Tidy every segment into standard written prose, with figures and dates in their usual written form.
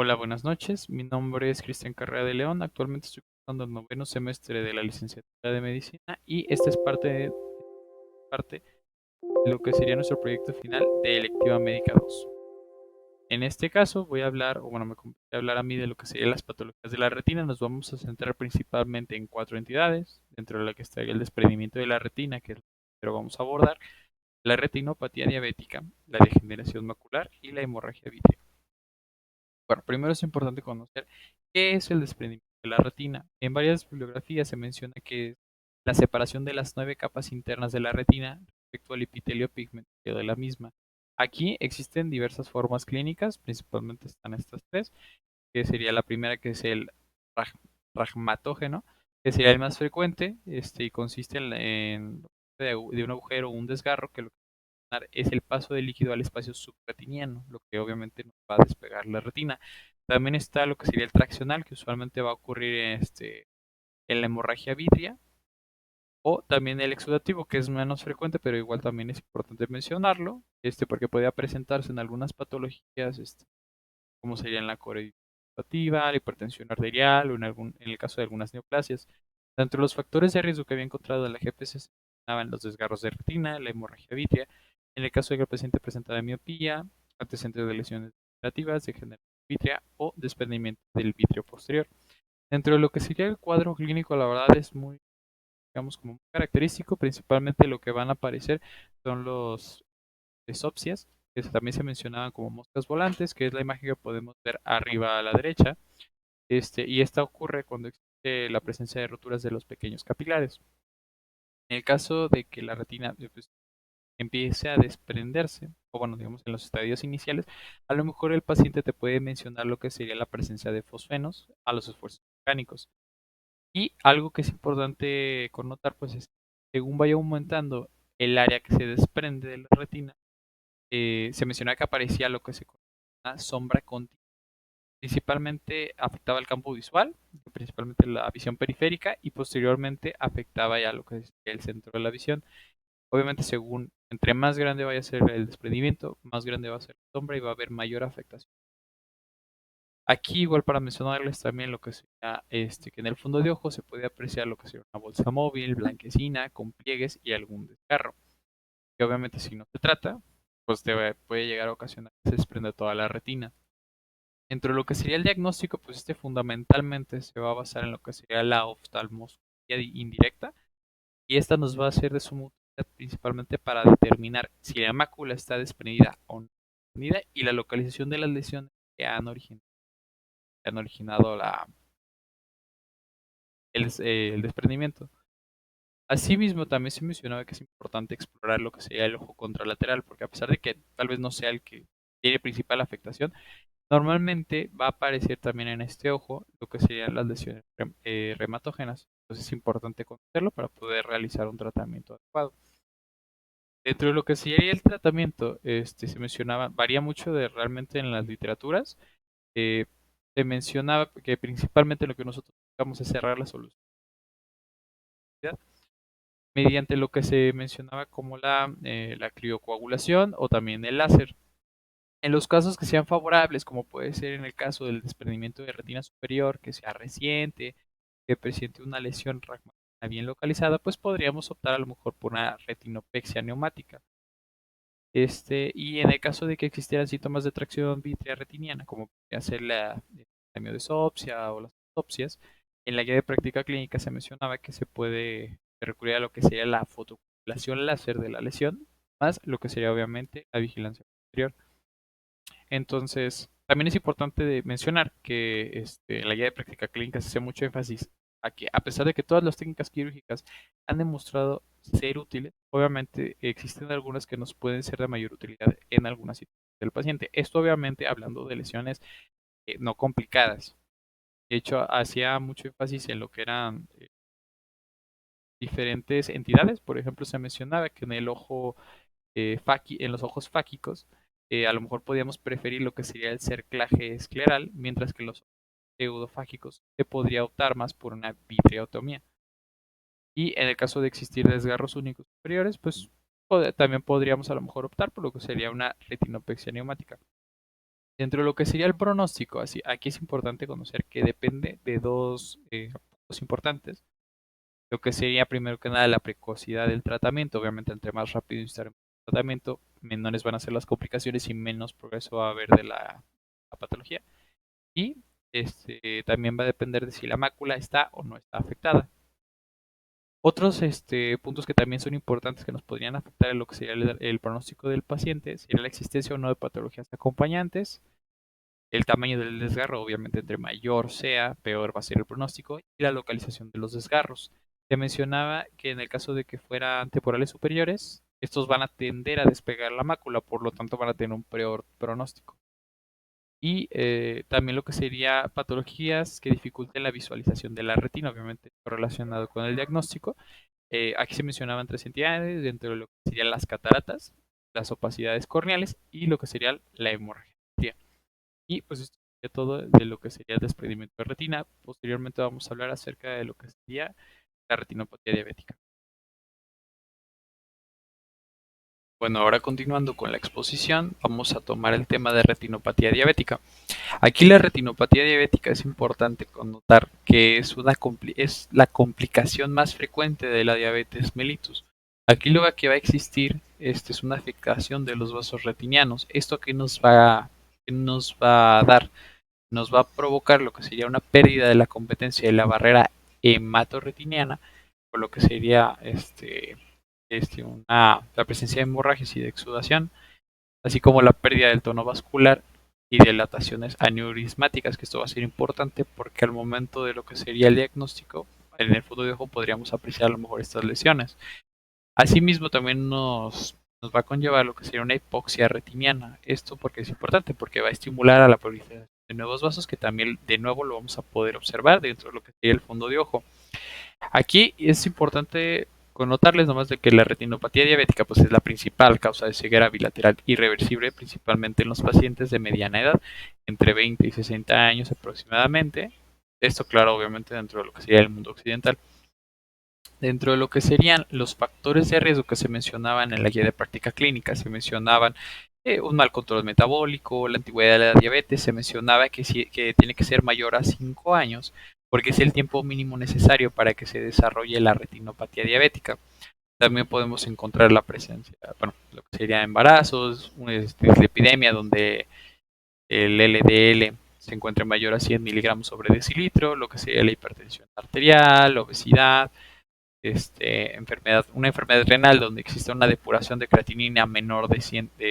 Hola, buenas noches. Mi nombre es Cristian Carrera de León. Actualmente estoy cursando el noveno semestre de la licenciatura de Medicina y esta es parte de lo que sería nuestro proyecto final de Electiva Médica 2. En este caso voy a hablar, o bueno, me compete hablar a mí de lo que serían las patologías de la retina. Nos vamos a centrar principalmente en cuatro entidades, dentro de la que estaría el desprendimiento de la retina, que es lo que primero vamos a abordar, la retinopatía diabética, la degeneración macular y la hemorragia vítrea. Bueno, primero es importante conocer qué es el desprendimiento de la retina. En varias bibliografías se menciona que es la separación de las 9 capas internas de la retina respecto al epitelio pigmentario de la misma. Aquí existen diversas formas clínicas, principalmente están estas tres, que sería la primera, que es el rag- ragmatógeno, que sería el más frecuente, y consiste de un agujero o un desgarro que lo que va a dar es el paso del líquido al espacio subretiniano, lo que obviamente nos va a despegar la retina. También está lo que sería el traccional, que usualmente va a ocurrir en la hemorragia vítrea, o también el exudativo, que es menos frecuente, pero igual también es importante mencionarlo, porque podría presentarse en algunas patologías, como sería en la coronativa, la hipertensión arterial o en el caso de algunas neoplasias. Dentro de los factores de riesgo que había encontrado la GPS se mencionaban los desgarros de retina, la hemorragia vítrea, en el caso de que el paciente presentara miopía, antecedentes de lesiones degenerativas, degeneración vítrea o desprendimiento del vítreo posterior. Dentro de lo que sería el cuadro clínico, la verdad es muy, digamos, como muy característico. Principalmente lo que van a aparecer son los esopsias, que también se mencionaban como moscas volantes, que es la imagen que podemos ver arriba a la derecha. Y esta ocurre cuando existe la presencia de roturas de los pequeños capilares. En el caso de que la retina pues, empiece a desprenderse, o bueno, digamos en los estadios iniciales, a lo mejor el paciente te puede mencionar lo que sería la presencia de fosfenos a los esfuerzos mecánicos. Y algo que es importante connotar, pues es, según vaya aumentando el área que se desprende de la retina, se mencionaba que aparecía lo que se conoce como una sombra continua. Principalmente afectaba el campo visual, principalmente la visión periférica, y posteriormente afectaba ya lo que es el centro de la visión. Obviamente, según entre más grande vaya a ser el desprendimiento, más grande va a ser la sombra y va a haber mayor afectación. Aquí, igual para mencionarles también lo que sería que en el fondo de ojo se puede apreciar lo que sería una bolsa móvil, blanquecina, con pliegues y algún desgarro. Que obviamente, si no se trata, pues puede llegar a ocasionar que se desprenda toda la retina. Dentro de lo que sería el diagnóstico, pues fundamentalmente se va a basar en lo que sería la oftalmoscopia indirecta, y esta nos va a ser de suma utilidad principalmente para determinar si la mácula está desprendida o no desprendida y la localización de las lesiones que han originado el desprendimiento. Asimismo, también se mencionaba que es importante explorar lo que sería el ojo contralateral, porque a pesar de que tal vez no sea el que tiene principal afectación, normalmente va a aparecer también en este ojo lo que serían las lesiones reumatógenas. Entonces es importante conocerlo para poder realizar un tratamiento adecuado. Dentro de lo que sería el tratamiento, se mencionaba, varía mucho de realmente en las literaturas. eh, Se mencionaba que principalmente lo que nosotros buscamos es cerrar la solución mediante lo que se mencionaba como la criocoagulación o también el láser. En los casos que sean favorables, como puede ser en el caso del desprendimiento de retina superior, que sea reciente, que presente una lesión ragmática bien localizada, pues podríamos optar a lo mejor por una retinopexia neumática. Y en el caso de que existieran síntomas de tracción vítrea retiniana, como podría ser el hemiodesopsia o las autopsias, en la guía de práctica clínica se mencionaba que se puede recurrir a lo que sería la fotocoagulación láser de la lesión, más lo que sería obviamente la vigilancia posterior. Entonces, también es importante mencionar que en la guía de práctica clínica se hace mucho énfasis a que, a pesar de que todas las técnicas quirúrgicas han demostrado ser útiles, obviamente existen algunas que nos pueden ser de mayor utilidad en algunas situaciones del paciente. Esto obviamente hablando de lesiones no complicadas. De hecho, hacía mucho énfasis en lo que eran diferentes entidades. Por ejemplo, se mencionaba que en el ojo en los ojos fáquicos, a lo mejor podríamos preferir lo que sería el cerclaje escleral, mientras que los pseudofágicos se podría optar más por una vitreotomía. Y en el caso de existir desgarros únicos superiores, pues también podríamos a lo mejor optar por lo que sería una retinopexia neumática. Dentro de lo que sería el pronóstico, aquí es importante conocer que depende de dos puntos importantes. Lo que sería primero que nada la precocidad del tratamiento. Obviamente, entre más rápido iniciar el tratamiento, menores van a ser las complicaciones y menos progreso va a haber de la patología. Y también va a depender de si la mácula está o no está afectada. Otros puntos que también son importantes que nos podrían afectar en lo que sería el pronóstico del paciente sería la existencia o no de patologías acompañantes, el tamaño del desgarro, obviamente entre mayor sea, peor va a ser el pronóstico, y la localización de los desgarros. Se mencionaba que en el caso de que fueran temporales superiores, estos van a tender a despegar la mácula, por lo tanto van a tener un peor pronóstico. Y también lo que sería patologías que dificulten la visualización de la retina, obviamente relacionado con el diagnóstico. Aquí se mencionaban tres entidades, dentro de lo que serían las cataratas, las opacidades corneales y lo que sería la hemorragia. Y pues esto sería todo de lo que sería el desprendimiento de retina. Posteriormente vamos a hablar acerca de lo que sería la retinopatía diabética. Bueno, ahora continuando con la exposición, vamos a tomar el tema de retinopatía diabética. Aquí la retinopatía diabética es importante connotar que es la complicación más frecuente de la diabetes mellitus. Aquí lo que va a existir es una afectación de los vasos retinianos. ¿Esto qué nos va a dar? Nos va a provocar lo que sería una pérdida de la competencia de la barrera hematorretiniana, por lo que sería la presencia de hemorragias y de exudación, así como la pérdida del tono vascular y dilataciones aneurismáticas, que esto va a ser importante porque al momento de lo que sería el diagnóstico, en el fondo de ojo podríamos apreciar a lo mejor estas lesiones. Asimismo, también nos va a conllevar lo que sería una hipoxia retiniana. Esto porque es importante, porque va a estimular a la proliferación de nuevos vasos, que también de nuevo lo vamos a poder observar dentro de lo que sería el fondo de ojo. Aquí es importante connotarles nomás de que la retinopatía diabética pues es la principal causa de ceguera bilateral irreversible, principalmente en los pacientes de mediana edad, entre 20 y 60 años aproximadamente. Esto, claro, obviamente dentro de lo que sería el mundo occidental. Dentro de lo que serían los factores de riesgo que se mencionaban en la guía de práctica clínica, se mencionaban un mal control metabólico, la antigüedad de la diabetes, se mencionaba que tiene que ser mayor a 5 años, porque es el tiempo mínimo necesario para que se desarrolle la retinopatía diabética. También podemos encontrar la presencia, bueno, lo que sería embarazos, una epidemia donde el LDL se encuentra mayor a 100 miligramos sobre decilitro, lo que sería la hipertensión arterial, obesidad, una enfermedad renal donde existe una depuración de creatinina menor de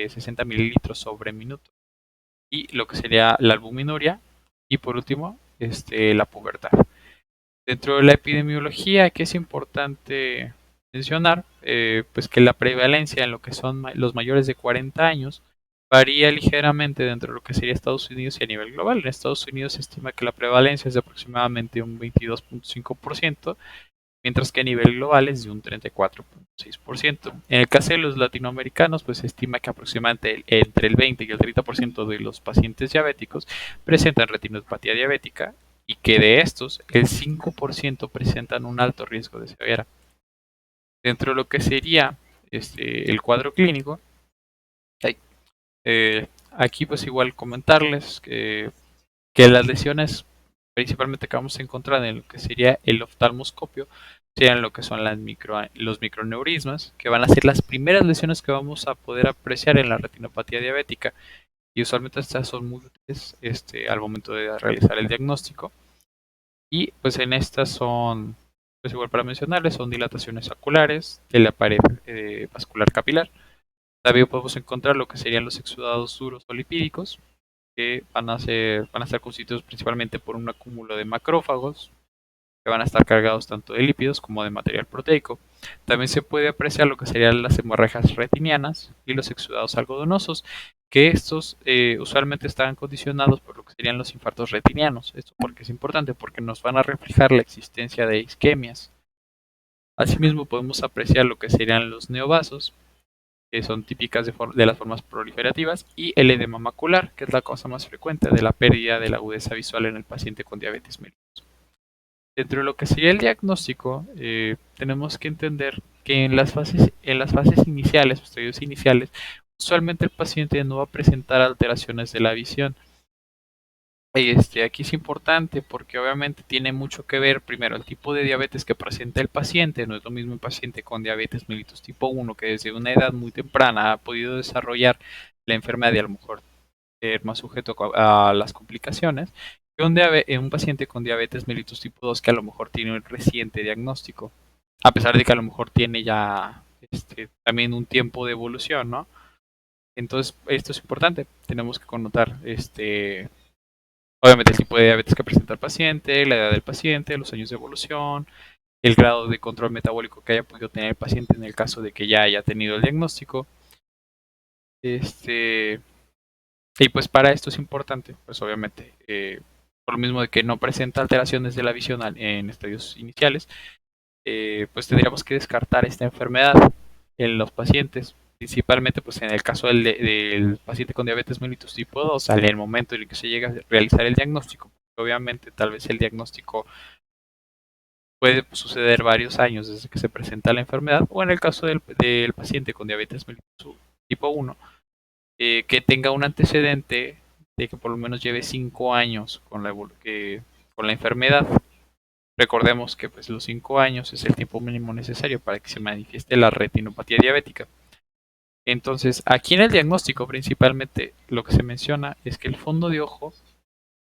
60 mililitros sobre minuto, y lo que sería la albuminuria, y por último la pubertad. Dentro de la epidemiología, que es importante mencionar, pues que la prevalencia en lo que son los mayores de 40 años varía ligeramente dentro de lo que sería Estados Unidos y a nivel global. En Estados Unidos se estima que la prevalencia es de aproximadamente un 22.5%, mientras que a nivel global es de un 34.6%. En el caso de los latinoamericanos, pues se estima que aproximadamente entre el 20 y el 30% de los pacientes diabéticos presentan retinopatía diabética, y que de estos el 5% presentan un alto riesgo de ceguera. Dentro de lo que sería el cuadro clínico, aquí pues igual comentarles que las lesiones principalmente que vamos a encontrar en lo que sería el oftalmoscopio serían lo que son los microneurismas, que van a ser las primeras lesiones que vamos a poder apreciar en la retinopatía diabética, y usualmente estas son muy útiles al momento de realizar el diagnóstico. Y pues en estas son, pues igual para mencionarles, son dilataciones oculares de la pared vascular capilar. También podemos encontrar lo que serían los exudados duros o lipídicos, que van a estar constituidos principalmente por un acúmulo de macrófagos, que van a estar cargados tanto de lípidos como de material proteico. También se puede apreciar lo que serían las hemorragias retinianas y los exudados algodonosos, que estos usualmente están condicionados por lo que serían los infartos retinianos. Esto porque es importante, porque nos van a reflejar la existencia de isquemias. Asimismo podemos apreciar lo que serían los neovasos, que son típicas de las formas proliferativas, y el edema macular, que es la cosa más frecuente de la pérdida de la agudeza visual en el paciente con diabetes mellitus. Dentro de lo que sería el diagnóstico, tenemos que entender que en las fases iniciales, estadios iniciales, usualmente el paciente no va a presentar alteraciones de la visión. Aquí es importante porque obviamente tiene mucho que ver primero el tipo de diabetes que presenta el paciente. No es lo mismo un paciente con diabetes mellitus tipo 1 que desde una edad muy temprana ha podido desarrollar la enfermedad y a lo mejor ser más sujeto a las complicaciones que un paciente con diabetes mellitus tipo 2 que a lo mejor tiene un reciente diagnóstico, a pesar de que a lo mejor tiene ya también un tiempo de evolución, ¿no? Entonces, esto es importante. Tenemos que connotar obviamente el tipo de diabetes que presenta el paciente, la edad del paciente, los años de evolución, el grado de control metabólico que haya podido tener el paciente en el caso de que ya haya tenido el diagnóstico. Este, y pues para esto es importante, pues obviamente, por lo mismo de que no presenta alteraciones de la visión en estadios iniciales, pues tendríamos que descartar esta enfermedad en los pacientes, principalmente pues en el caso del paciente con diabetes mellitus tipo 2, en el momento en el que se llega a realizar el diagnóstico. Obviamente tal vez el diagnóstico puede suceder varios años desde que se presenta la enfermedad, o en el caso del paciente con diabetes mellitus tipo 1, que tenga un antecedente de que por lo menos lleve 5 años con la enfermedad. Recordemos que pues, los 5 años es el tiempo mínimo necesario para que se manifieste la retinopatía diabética. Entonces, aquí en el diagnóstico principalmente lo que se menciona es que el fondo de ojo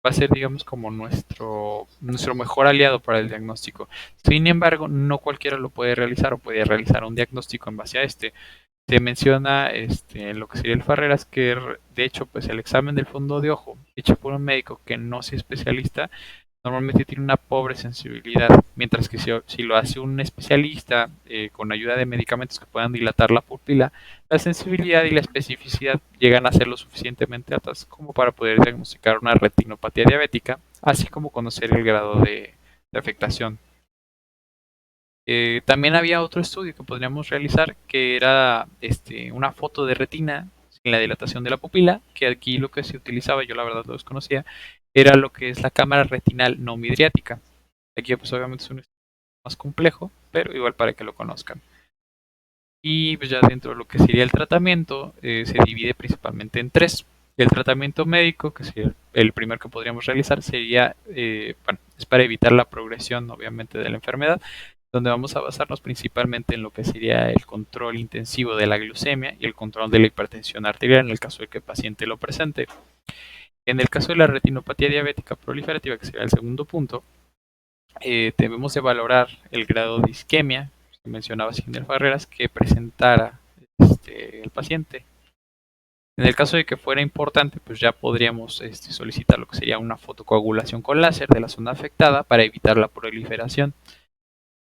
va a ser, digamos, como nuestro mejor aliado para el diagnóstico. Sin embargo, no cualquiera lo puede realizar o puede realizar un diagnóstico en base a este. Se menciona en lo que sería el Farreras que de hecho pues el examen del fondo de ojo hecho por un médico que no sea especialista normalmente tiene una pobre sensibilidad, mientras que si lo hace un especialista con ayuda de medicamentos que puedan dilatar la pupila, la sensibilidad y la especificidad llegan a ser lo suficientemente altas como para poder diagnosticar una retinopatía diabética, así como conocer el grado de afectación. También había otro estudio que podríamos realizar que era una foto de retina sin la dilatación de la pupila, que aquí lo que se utilizaba, yo la verdad lo desconocía, era lo que es la cámara retinal no midriática. Aquí pues obviamente es un estudio más complejo, pero igual para que lo conozcan. Y pues ya dentro de lo que sería el tratamiento, se divide principalmente en tres. El tratamiento médico, que sería el primer que podríamos realizar, sería, bueno, es para evitar la progresión obviamente de la enfermedad, donde vamos a basarnos principalmente en lo que sería el control intensivo de la glucemia y el control de la hipertensión arterial en el caso de que el paciente lo presente. En el caso de la retinopatía diabética proliferativa, que sería el segundo punto, debemos de valorar el grado de isquemia, que mencionaba Signer Farreras, que presentara el paciente. En el caso de que fuera importante, pues ya podríamos solicitar lo que sería una fotocoagulación con láser de la zona afectada para evitar la proliferación.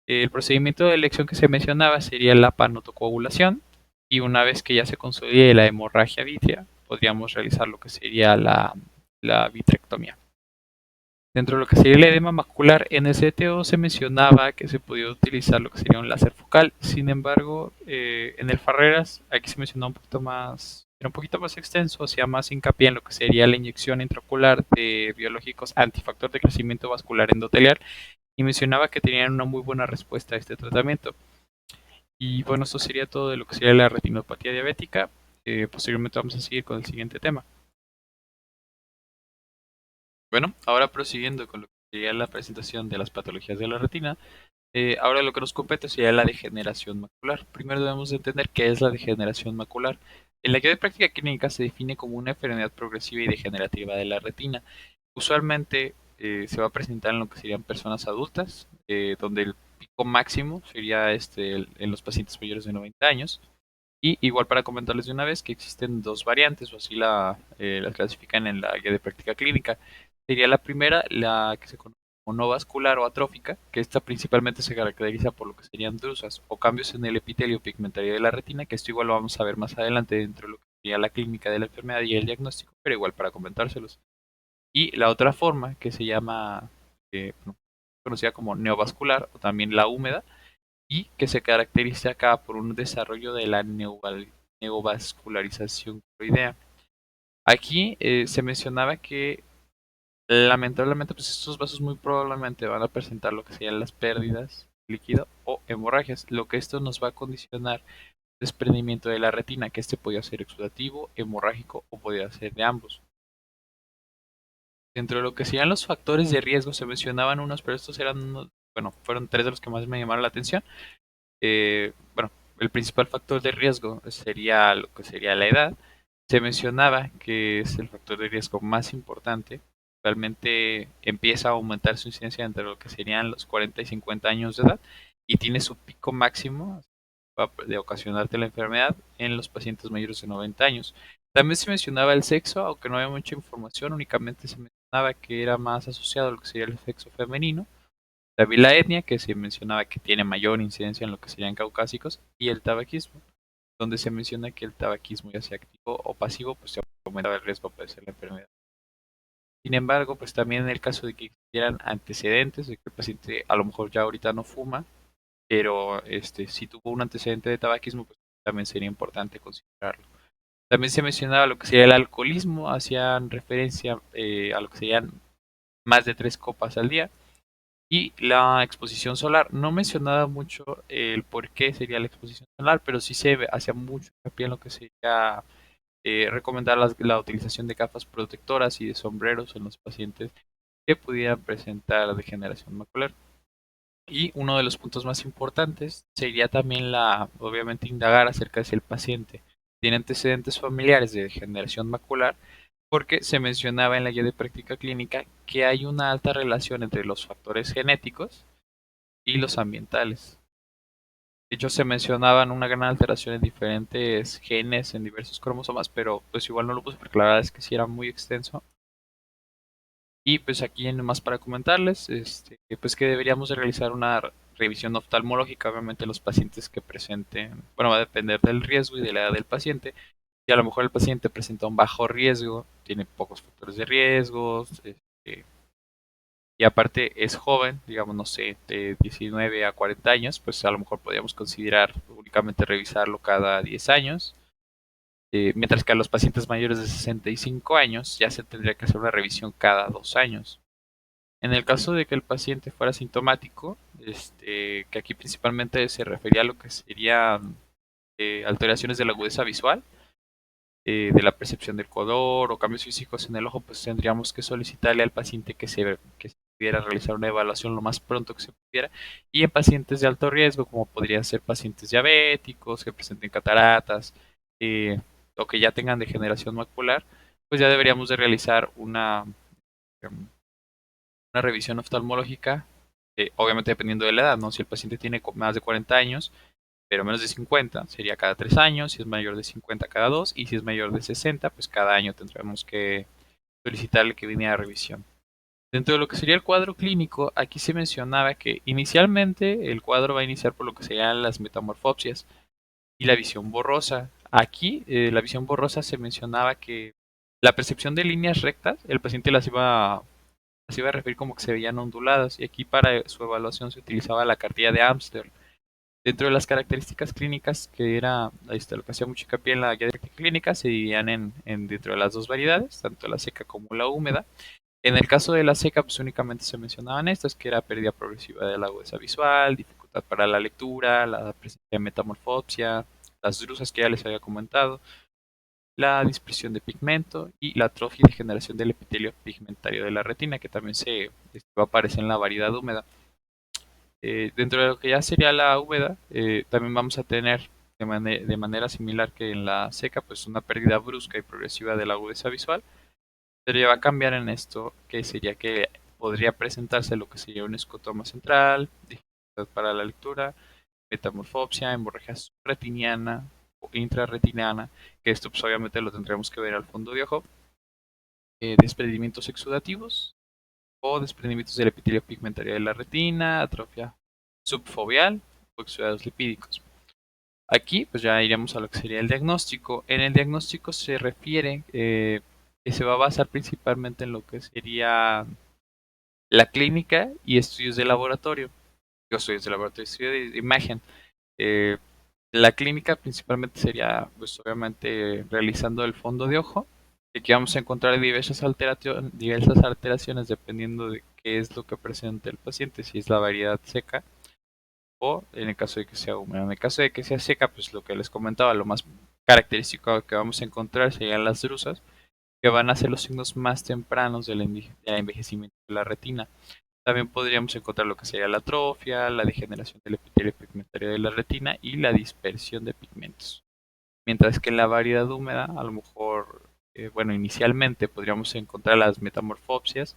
El procedimiento de elección que se mencionaba sería la panotocoagulación y una vez que ya se consolide la hemorragia vítrea, podríamos realizar lo que sería la vitrectomía. Dentro de lo que sería el edema macular, en el CTO se mencionaba que se podía utilizar lo que sería un láser focal. Sin embargo, en el Farreras, aquí se mencionó era un poquito más extenso, hacía más hincapié en lo que sería la inyección intraocular de biológicos antifactor de crecimiento vascular endotelial y mencionaba que tenían una muy buena respuesta a este tratamiento. Y bueno, esto sería todo de lo que sería la retinopatía diabética. Posteriormente vamos a seguir con el siguiente tema. Bueno, ahora prosiguiendo con lo que sería la presentación de las patologías de la retina, ahora lo que nos compete sería la degeneración macular. Primero debemos entender qué es la degeneración macular. En la guía de práctica clínica se define como una enfermedad progresiva y degenerativa de la retina. Usualmente se va a presentar en lo que serían personas adultas, donde el pico máximo sería en los pacientes mayores de 90 años. Y igual para comentarles de una vez que existen dos variantes, o así las clasifican en la guía de práctica clínica. Sería la primera, la que se conoce como no vascular o atrófica, que esta principalmente se caracteriza por lo que serían drusas o cambios en el epitelio pigmentario de la retina, que esto igual lo vamos a ver más adelante dentro de lo que sería la clínica de la enfermedad y el diagnóstico, pero igual para comentárselos. Y la otra forma, que se llama, conocida como neovascular o también la húmeda, y que se caracteriza acá por un desarrollo de la neovascularización coroidea. Aquí se mencionaba que lamentablemente pues estos vasos muy probablemente van a presentar lo que serían las pérdidas líquido o hemorragias, lo que esto nos va a condicionar desprendimiento de la retina, que este podía ser exudativo, hemorrágico o podía ser de ambos. Dentro de lo que serían los factores de riesgo se mencionaban unos, pero estos eran bueno, fueron tres de los que más me llamaron la atención. Bueno, el principal factor de riesgo sería lo que sería la edad. Se mencionaba que es el factor de riesgo más importante. Realmente empieza a aumentar su incidencia entre lo que serían los 40 y 50 años de edad y tiene su pico máximo de ocasionarte la enfermedad en los pacientes mayores de 90 años. También se mencionaba el sexo, aunque no había mucha información, únicamente se mencionaba que era más asociado a lo que sería el sexo femenino. También la etnia, que se mencionaba que tiene mayor incidencia en lo que serían caucásicos, y el tabaquismo, donde se menciona que el tabaquismo, ya sea activo o pasivo, pues se aumentaba el riesgo de padecer la enfermedad. Sin embargo, pues también en el caso de que existieran antecedentes, de que el paciente a lo mejor ya ahorita no fuma, pero si tuvo un antecedente de tabaquismo, pues también sería importante considerarlo. También se mencionaba lo que sería el alcoholismo, hacían referencia a lo que serían más de 3 copas al día. Y la exposición solar, no mencionaba mucho el por qué sería la exposición solar, pero sí se hacía mucho hincapié en lo que sería recomendar la utilización de gafas protectoras y de sombreros en los pacientes que pudieran presentar degeneración macular. Y uno de los puntos más importantes sería también obviamente, indagar acerca de si el paciente tiene antecedentes familiares de degeneración macular, porque se mencionaba en la guía de práctica clínica que hay una alta relación entre los factores genéticos y los ambientales. De hecho, se mencionaban una gran alteración en diferentes genes, en diversos cromosomas, pero pues igual no lo puse porque la verdad es que sí era muy extenso. Y pues aquí más para comentarles, pues que deberíamos de realizar una revisión oftalmológica, obviamente los pacientes que presenten, bueno, va a depender del riesgo y de la edad del paciente. Y a lo mejor el paciente presenta un bajo riesgo, tiene pocos factores de riesgo, y aparte es joven, digamos, no sé, de 19 a 40 años, pues a lo mejor podríamos considerar únicamente revisarlo cada 10 años, mientras que a los pacientes mayores de 65 años ya se tendría que hacer una revisión cada 2 años. En el caso de que el paciente fuera sintomático, que aquí principalmente se refería a lo que serían alteraciones de la agudeza visual, de la percepción del color o cambios físicos en el ojo, pues tendríamos que solicitarle al paciente que se pudiera realizar una evaluación lo más pronto que se pudiera. Y en pacientes de alto riesgo, como podrían ser pacientes diabéticos, que presenten cataratas eh, o que ya tengan degeneración macular, pues ya deberíamos de realizar una revisión oftalmológica, obviamente dependiendo de la edad, ¿no? Si el paciente tiene más de 40 años, pero menos de 50 sería cada 3 años, si es mayor de 50 cada 2 y si es mayor de 60 pues cada año tendremos que solicitarle que viniera a revisión. Dentro de lo que sería el cuadro clínico, aquí se mencionaba que inicialmente el cuadro va a iniciar por lo que serían las metamorfopsias y la visión borrosa. Aquí la visión borrosa se mencionaba que la percepción de líneas rectas, el paciente las iba a referir como que se veían onduladas y aquí para su evaluación se utilizaba la cartilla de Amstel. Dentro de las características clínicas, que era lo que hacía mucho hincapié en la guía de clínica, se dividían dentro de las dos variedades, tanto la seca como la húmeda. En el caso de la seca, pues únicamente se mencionaban estas, que era pérdida progresiva de la agudeza visual, dificultad para la lectura, la presencia de metamorfopsia, las drusas que ya les había comentado, la dispersión de pigmento y la atrofia y degeneración del epitelio pigmentario de la retina, que también va a aparecer en la variedad húmeda. Dentro de lo que ya sería la húmeda, también vamos a tener de manera similar que en la seca, pues una pérdida brusca y progresiva de la agudeza visual, pero ya va a cambiar en esto, que sería que podría presentarse lo que sería un escotoma central, dificultad para la lectura, metamorfopsia, hemorragia subretiniana o intrarretiniana, que esto pues obviamente lo tendremos que ver al fondo de ojo, desprendimientos exudativos, o desprendimientos del epitelio pigmentario de la retina, atrofia subfoveal o exudados lipídicos. Aquí pues ya iremos a lo que sería el diagnóstico. En el diagnóstico se refiere que se va a basar principalmente en lo que sería la clínica y estudios de laboratorio. Estudios de laboratorio, estudios de imagen. Eh, la clínica principalmente sería pues obviamente realizando el fondo de ojo. Aquí vamos a encontrar diversas alteraciones dependiendo de qué es lo que presenta el paciente, si es la variedad seca o en el caso de que sea húmeda. En el caso de que sea seca, pues lo que les comentaba, lo más característico que vamos a encontrar serían las drusas, que van a ser los signos más tempranos del envejecimiento de la retina. También podríamos encontrar lo que sería la atrofia, la degeneración del epitelio pigmentario de la retina y la dispersión de pigmentos. Mientras que en la variedad húmeda, a lo mejor, bueno, inicialmente podríamos encontrar las metamorfopsias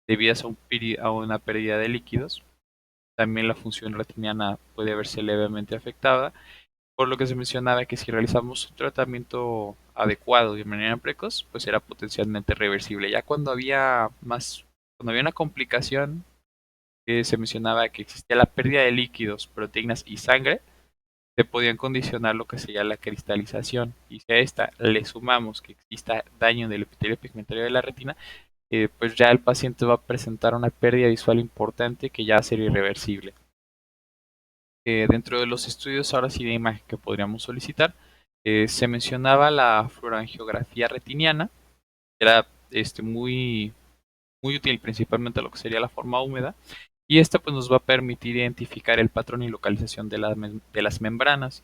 debidas a una pérdida de líquidos. También la función retiniana puede verse levemente afectada, por lo que se mencionaba que si realizamos un tratamiento adecuado de manera precoz, pues era potencialmente reversible. Ya cuando había una complicación, que se mencionaba que existía la pérdida de líquidos, proteínas y sangre, se podían condicionar lo que sería la cristalización. Y si a esta le sumamos que exista daño del epitelio pigmentario de la retina, pues ya el paciente va a presentar una pérdida visual importante que ya sería irreversible. Dentro de los estudios ahora sí de imagen que podríamos solicitar, se mencionaba la fluorangiografía retiniana, que era muy útil principalmente lo que sería la forma húmeda, y esta pues nos va a permitir identificar el patrón y localización de las membranas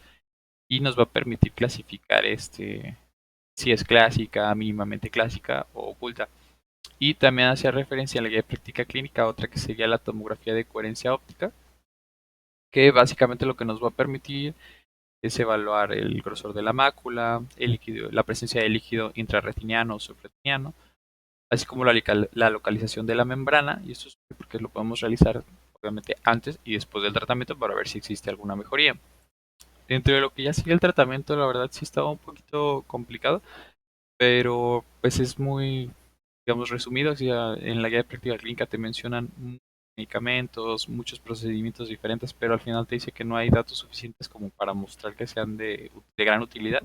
y nos va a permitir clasificar si es clásica, mínimamente clásica o oculta. Y también hacía referencia a la guía de práctica clínica, otra que sería la tomografía de coherencia óptica, que básicamente lo que nos va a permitir es evaluar el grosor de la mácula, el líquido, la presencia de líquido intrarretiniano o subretiniano, así como la localización de la membrana, y esto es porque lo podemos realizar obviamente antes y después del tratamiento para ver si existe alguna mejoría. Dentro de lo que ya sigue el tratamiento, la verdad sí estaba un poquito complicado, pero pues es muy, digamos, resumido. Si en la guía de práctica clínica te mencionan medicamentos, muchos procedimientos diferentes, pero al final te dice que no hay datos suficientes como para mostrar que sean de gran utilidad.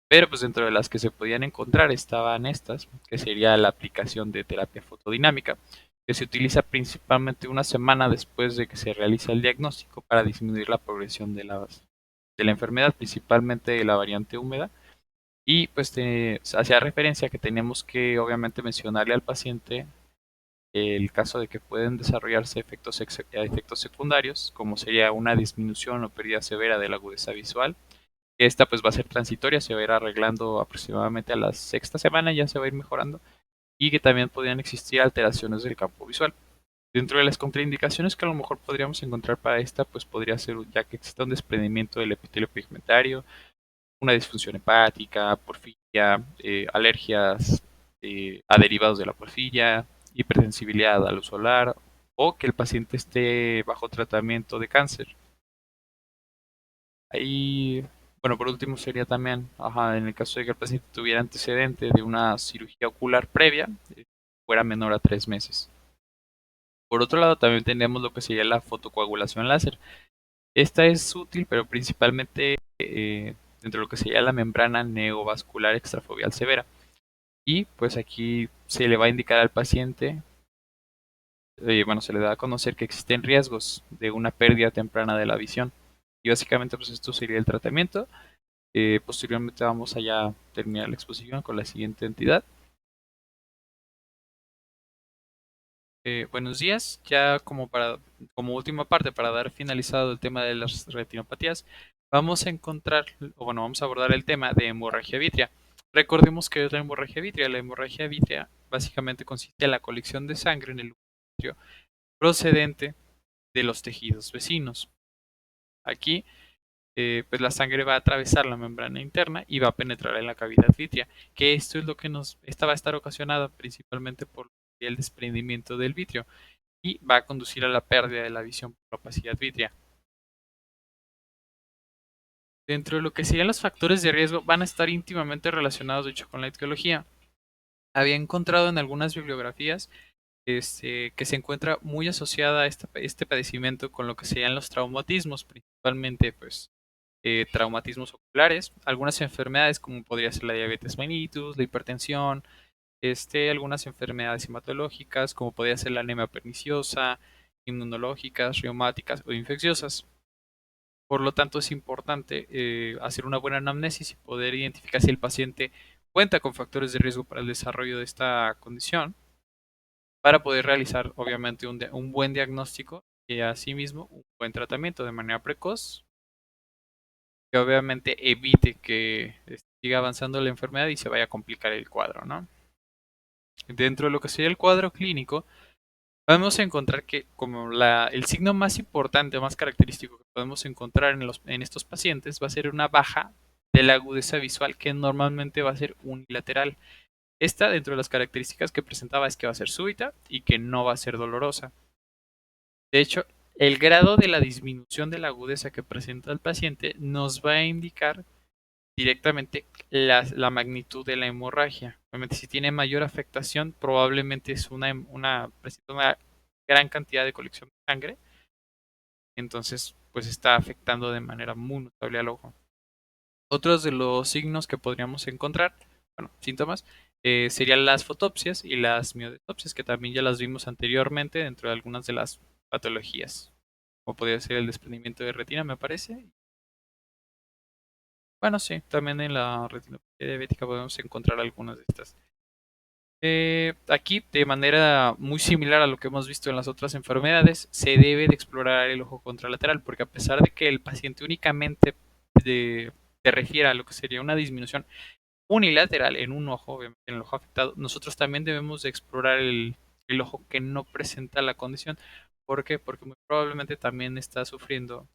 Pero pues dentro de las que se podían encontrar estaban estas, que sería la aplicación de terapia fotodinámica, que se utiliza principalmente una semana después de que se realiza el diagnóstico para disminuir la progresión de la enfermedad, principalmente de la variante húmeda. Y pues hacía referencia que teníamos que obviamente mencionarle al paciente el caso de que pueden desarrollarse efectos secundarios, como sería una disminución o pérdida severa de la agudeza visual. Esta pues va a ser transitoria, se va a ir arreglando aproximadamente a la sexta semana, ya se va a ir mejorando, y que también podrían existir alteraciones del campo visual. Dentro de las contraindicaciones que a lo mejor podríamos encontrar para esta, pues podría ser ya que exista un desprendimiento del epitelio pigmentario, una disfunción hepática, porfiria, alergias a derivados de la porfiria, hipersensibilidad a luz solar o que el paciente esté bajo tratamiento de cáncer. Ahí, bueno, por último sería también, ajá, en el caso de que el paciente tuviera antecedente de una cirugía ocular previa, fuera menor a 3 meses. Por otro lado, también tenemos lo que sería la fotocoagulación láser. Esta es útil, pero principalmente dentro de lo que sería la membrana neovascular extrafoveal severa. Y pues aquí se le va a indicar al paciente, bueno, se le da a conocer que existen riesgos de una pérdida temprana de la visión. Y básicamente pues esto sería el tratamiento. Posteriormente vamos allá a terminar la exposición con la siguiente entidad. Buenos días, ya como última parte para dar finalizado el tema de las retinopatías, vamos a encontrar, o bueno, vamos a abordar el tema de hemorragia vítrea. Recordemos que es la hemorragia vítrea. La hemorragia vítrea básicamente consiste en la colección de sangre en el vitrio procedente de los tejidos vecinos. Aquí, pues la sangre va a atravesar la membrana interna y va a penetrar en la cavidad vítrea, que esto es lo que esta va a estar ocasionada principalmente por el desprendimiento del vitrio y va a conducir a la pérdida de la visión por opacidad vítrea. Dentro de lo que serían los factores de riesgo, van a estar íntimamente relacionados, de hecho, con la etiología. Había encontrado en algunas bibliografías que se encuentra muy asociada a este padecimiento con lo que serían los traumatismos, principalmente pues traumatismos oculares, algunas enfermedades como podría ser la diabetes mellitus, la hipertensión, algunas enfermedades hematológicas como podría ser la anemia perniciosa, inmunológicas, reumáticas o infecciosas. Por lo tanto, es importante hacer una buena anamnesis y poder identificar si el paciente cuenta con factores de riesgo para el desarrollo de esta condición, para poder realizar, obviamente, un buen diagnóstico y asimismo un buen tratamiento de manera precoz que obviamente evite que siga avanzando la enfermedad y se vaya a complicar el cuadro, ¿no? Dentro de lo que sería el cuadro clínico, podemos encontrar que como el signo más importante o más característico que podemos encontrar en estos pacientes va a ser una baja de la agudeza visual que normalmente va a ser unilateral. Esta, dentro de las características que presentaba, es que va a ser súbita y que no va a ser dolorosa. De hecho, el grado de la disminución de la agudeza que presenta el paciente nos va a indicar directamente la magnitud de la hemorragia. Obviamente, si tiene mayor afectación, probablemente es presenta una gran cantidad de colección de sangre, entonces pues está afectando de manera muy notable al ojo. Otros de los signos que podríamos encontrar, bueno, síntomas, serían las fotopsias y las miodesopsias, que también ya las vimos anteriormente dentro de algunas de las patologías, como podría ser el desprendimiento de retina, me parece. Bueno, sí, también en la retinopatía diabética podemos encontrar algunas de estas. Aquí, de manera muy similar a lo que hemos visto en las otras enfermedades, se debe de explorar el ojo contralateral, porque a pesar de que el paciente únicamente te refiera a lo que sería una disminución unilateral en un ojo, obviamente en el ojo afectado, nosotros también debemos de explorar el ojo que no presenta la condición. ¿Por qué? Porque muy probablemente también está sufriendo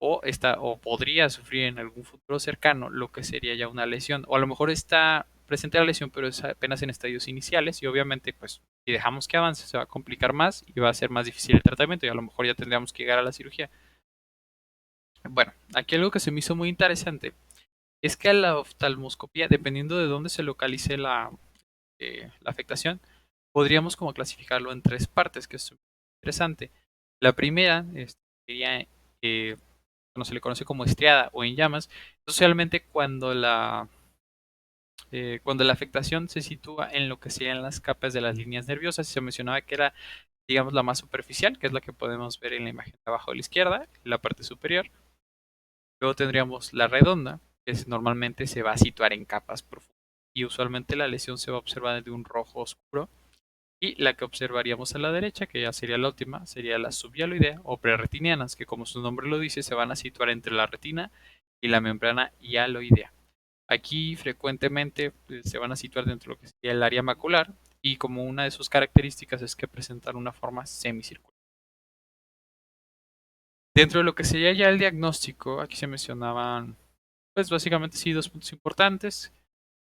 o podría sufrir en algún futuro cercano lo que sería ya una lesión, o a lo mejor está presente la lesión, pero es apenas en estadios iniciales y obviamente pues si dejamos que avance se va a complicar más y va a ser más difícil el tratamiento y a lo mejor ya tendríamos que llegar a la cirugía. Bueno, aquí algo que se me hizo muy interesante es que a la oftalmoscopía, dependiendo de dónde se localice la afectación, podríamos como clasificarlo en tres partes, que es interesante. La primera sería cuando se le conoce como estriada o en llamas, socialmente cuando la afectación se sitúa en lo que serían las capas de las líneas nerviosas, y se mencionaba que era, digamos, la más superficial, que es la que podemos ver en la imagen de abajo a la izquierda, en la parte superior. Luego tendríamos la redonda, que normalmente se va a situar en capas profundas, y usualmente la lesión se va a observar de un rojo oscuro. Y la que observaríamos a la derecha, que ya sería la última, sería la subhialoidea o preretinianas, que como su nombre lo dice, se van a situar entre la retina y la membrana hialoidea. Aquí frecuentemente se van a situar dentro de lo que sería el área macular y como una de sus características es que presentan una forma semicircular. Dentro de lo que sería ya el diagnóstico, aquí se mencionaban, pues básicamente sí, dos puntos importantes.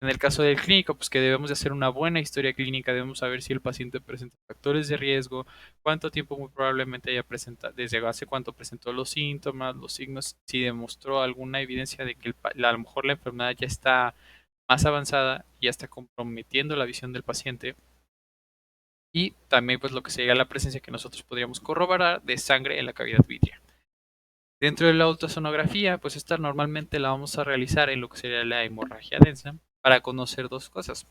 En el caso del clínico, pues que debemos de hacer una buena historia clínica, debemos saber si el paciente presenta factores de riesgo, cuánto tiempo muy probablemente haya presentado, desde hace cuánto presentó los síntomas, los signos, si demostró alguna evidencia de que a lo mejor la enfermedad ya está más avanzada y ya está comprometiendo la visión del paciente. Y también pues lo que sería la presencia que nosotros podríamos corroborar de sangre en la cavidad vitrea. Dentro de la ultrasonografía, pues esta normalmente la vamos a realizar en lo que sería la hemorragia densa para conocer dos cosas,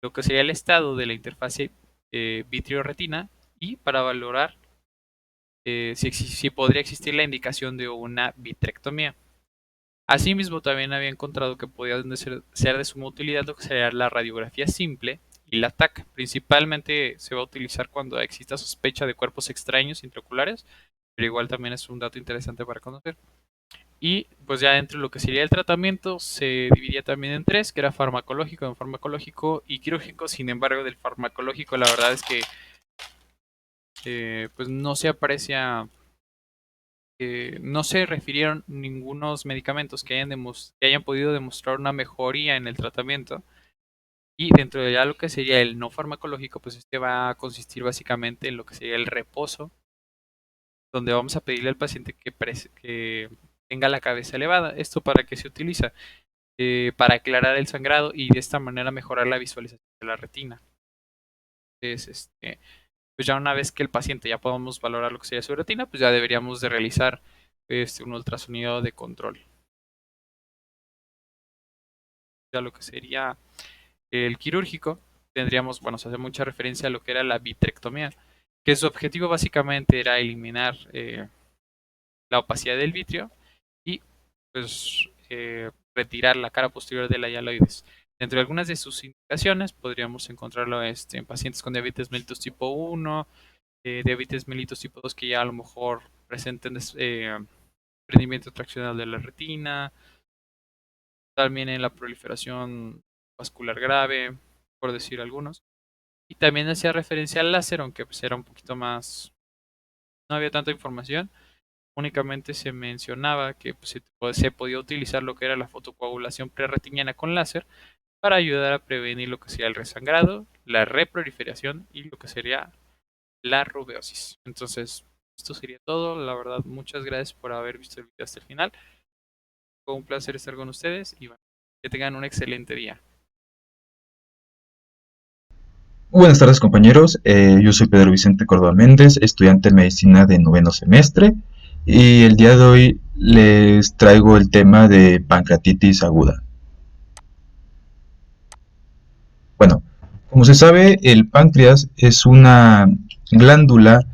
lo que sería el estado de la interfase vitrio-retina y para valorar si podría existir la indicación de una vitrectomía. Asimismo, también había encontrado que podía ser de suma utilidad lo que sería la radiografía simple y la TAC. Principalmente se va a utilizar cuando exista sospecha de cuerpos extraños intraoculares, pero igual también es un dato interesante para conocer. Y pues ya dentro de lo que sería el tratamiento se dividía también en tres, que era farmacológico y quirúrgico. Sin embargo, del farmacológico la verdad es que pues no se aprecia, no se refirieron ningunos medicamentos que hayan podido demostrar una mejoría en el tratamiento. Y dentro de ya lo que sería el no farmacológico, pues este va a consistir básicamente en lo que sería el reposo, donde vamos a pedirle al paciente que tenga la cabeza elevada. ¿Esto para qué se utiliza? Para aclarar el sangrado y de esta manera mejorar la visualización de la retina. Entonces, pues ya una vez que el paciente ya podamos valorar lo que sería su retina, pues ya deberíamos de realizar un ultrasonido de control. Ya lo que sería el quirúrgico, tendríamos, bueno, se hace mucha referencia a lo que era la vitrectomía, que su objetivo básicamente era eliminar la opacidad del vitrio y pues retirar la cara posterior de la hialoides. Dentro de algunas de sus indicaciones podríamos encontrarlo en pacientes con diabetes mellitus tipo 1, diabetes mellitus tipo 2 que ya a lo mejor presenten desprendimiento traccional de la retina, también en la proliferación vascular grave, por decir algunos. Y también hacía referencia al láser, aunque pues era un poquito más, no había tanta información. Únicamente se mencionaba que pues, se podía utilizar lo que era la fotocoagulación prerretiniana con láser para ayudar a prevenir lo que sería el resangrado, la reproliferación y lo que sería la rubeosis. Entonces, esto sería todo. La verdad, muchas gracias por haber visto el video hasta el final. Fue un placer estar con ustedes y bueno, que tengan un excelente día. Buenas tardes compañeros, yo soy Pedro Vicente Córdoba Méndez, estudiante de medicina de noveno semestre y el día de hoy les traigo el tema de pancreatitis aguda. Bueno, como se sabe, el páncreas es una glándula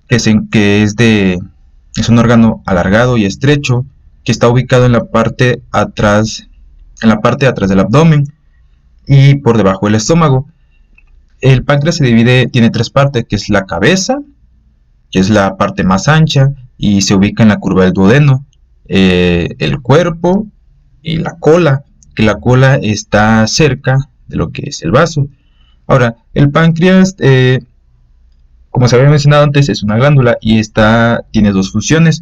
es un órgano alargado y estrecho que está ubicado en la parte de atrás del abdomen y por debajo del estómago. El páncreas tiene tres partes, que es la cabeza, que es la parte más ancha y se ubica en la curva del duodeno, el cuerpo y la cola, que la cola está cerca de lo que es el vaso. Ahora, el páncreas, como se había mencionado antes, es una glándula y tiene dos funciones.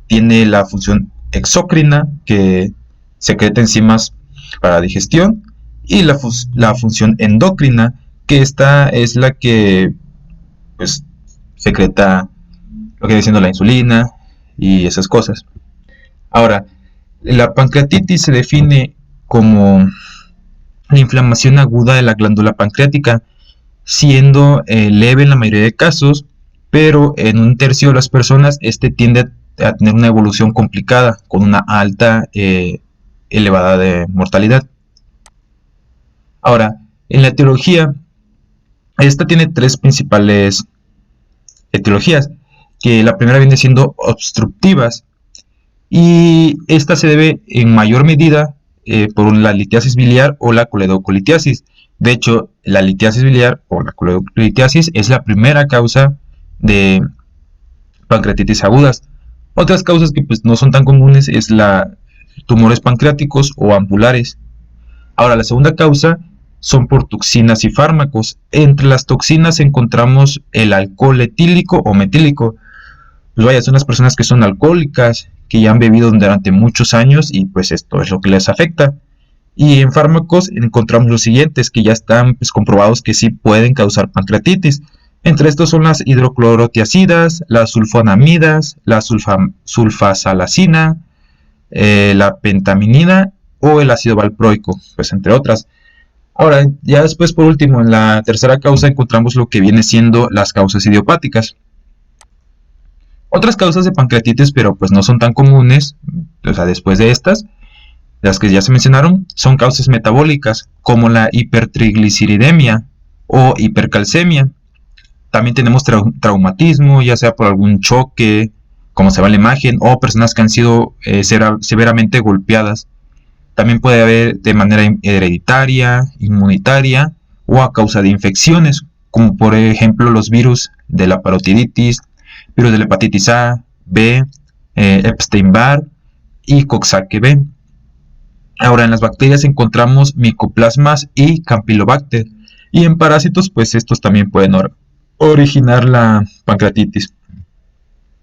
Tiene la función exócrina, que secreta enzimas para digestión, y la función endocrina, que esta es la que pues secreta lo que viene siendo la insulina y esas cosas. Ahora, la pancreatitis se define como la inflamación aguda de la glándula pancreática, siendo leve en la mayoría de casos, pero en un tercio de las personas este tiende a tener una evolución complicada con una alta elevada de mortalidad. Ahora, en la etiología, esta tiene tres principales etiologías, que la primera viene siendo obstructivas, y esta se debe en mayor medida por la litiasis biliar o la coledocolitiasis. De hecho, la litiasis biliar o la coledocolitiasis es la primera causa de pancreatitis agudas. Otras causas que pues no son tan comunes es la tumores pancreáticos o ampulares. Ahora, la segunda causa son por toxinas y fármacos. Entre las toxinas encontramos el alcohol etílico o metílico. Pues vaya, son las personas que son alcohólicas, que ya han bebido durante muchos años y pues esto es lo que les afecta. Y en fármacos encontramos los siguientes, que ya están pues comprobados que sí pueden causar pancreatitis. Entre estos son las hidroclorotiazidas, las sulfonamidas, la sulfasalacina, la pentaminina o el ácido valproico, pues entre otras. Ahora, ya después por último, en la tercera causa encontramos lo que viene siendo las causas idiopáticas. Otras causas de pancreatitis, pero pues no son tan comunes, o sea, después de estas, las que ya se mencionaron, son causas metabólicas, como la hipertrigliceridemia o hipercalcemia. También tenemos traumatismo, ya sea por algún choque, como se ve en la imagen, o personas que han sido severamente golpeadas. También puede haber de manera hereditaria, inmunitaria o a causa de infecciones, como por ejemplo los virus de la parotiditis, virus de la hepatitis A, B, Epstein-Barr y Coxsackie-B. Ahora, en las bacterias encontramos micoplasmas y campylobacter, y en parásitos pues estos también pueden originar la pancreatitis.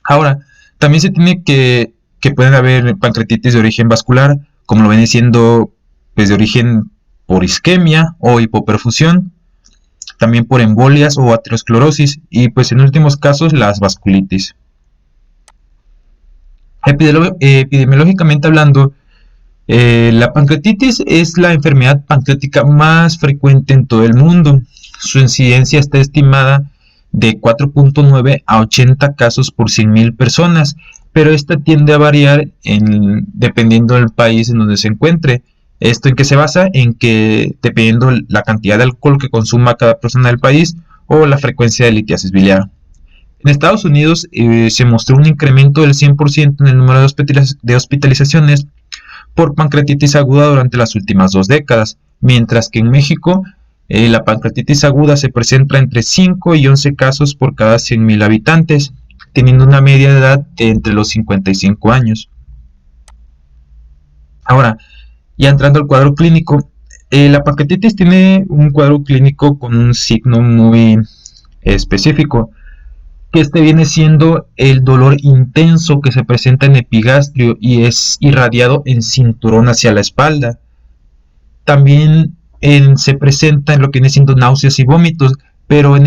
Ahora, también se tiene que pueden haber pancreatitis de origen vascular, como lo viene siendo pues, de origen por isquemia o hipoperfusión, también por embolias o aterosclerosis, y pues en últimos casos las vasculitis. Epidemiológicamente hablando, la pancreatitis es la enfermedad pancreática más frecuente en todo el mundo. Su incidencia está estimada de 4.9 a 80 casos por 100.000 personas, pero esta tiende a variar dependiendo del país en donde se encuentre. ¿Esto en qué se basa? En que dependiendo la cantidad de alcohol que consuma cada persona del país o la frecuencia de litiasis biliar. En Estados Unidos se mostró un incremento del 100% en el número de hospitalizaciones por pancreatitis aguda durante las últimas 2 décadas, mientras que en México La pancreatitis aguda se presenta entre 5 y 11 casos por cada 100.000 habitantes, teniendo una media de edad de entre los 55 años. Ahora, ya entrando al cuadro clínico, la pancreatitis tiene un cuadro clínico con un signo muy específico, que este viene siendo el dolor intenso que se presenta en epigastrio y es irradiado en cinturón hacia la espalda. También se presenta en lo que viene siendo náuseas y vómitos, pero en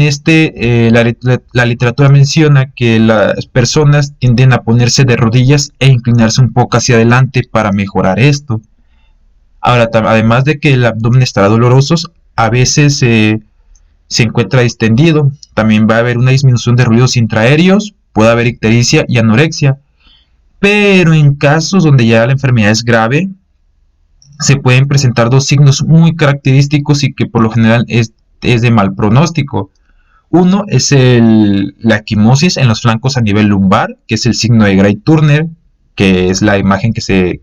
la literatura menciona que las personas tienden a ponerse de rodillas e inclinarse un poco hacia adelante para mejorar esto. Ahora, además de que el abdomen estará doloroso, a veces se encuentra distendido. También va a haber una disminución de ruidos intraaéreos, puede haber ictericia y anorexia. Pero en casos donde ya la enfermedad es grave, se pueden presentar dos signos muy característicos y que por lo general es de mal pronóstico. Uno es la equimosis en los flancos a nivel lumbar, que es el signo de Gray-Turner, que es la imagen que se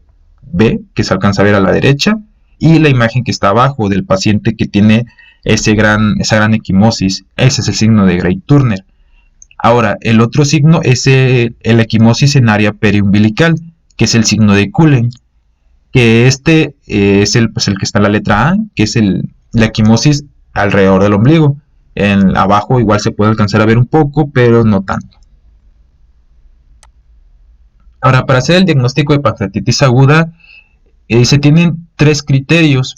ve, que se alcanza a ver a la derecha, y la imagen que está abajo del paciente que tiene esa gran equimosis. Ese es el signo de Gray-Turner. Ahora, el otro signo es el equimosis en área periumbilical, que es el signo de Cullen, que es el que está en la letra A, que es la equimosis alrededor del ombligo. Abajo igual se puede alcanzar a ver un poco, pero no tanto. Ahora, para hacer el diagnóstico de pancreatitis aguda, se tienen 3 criterios,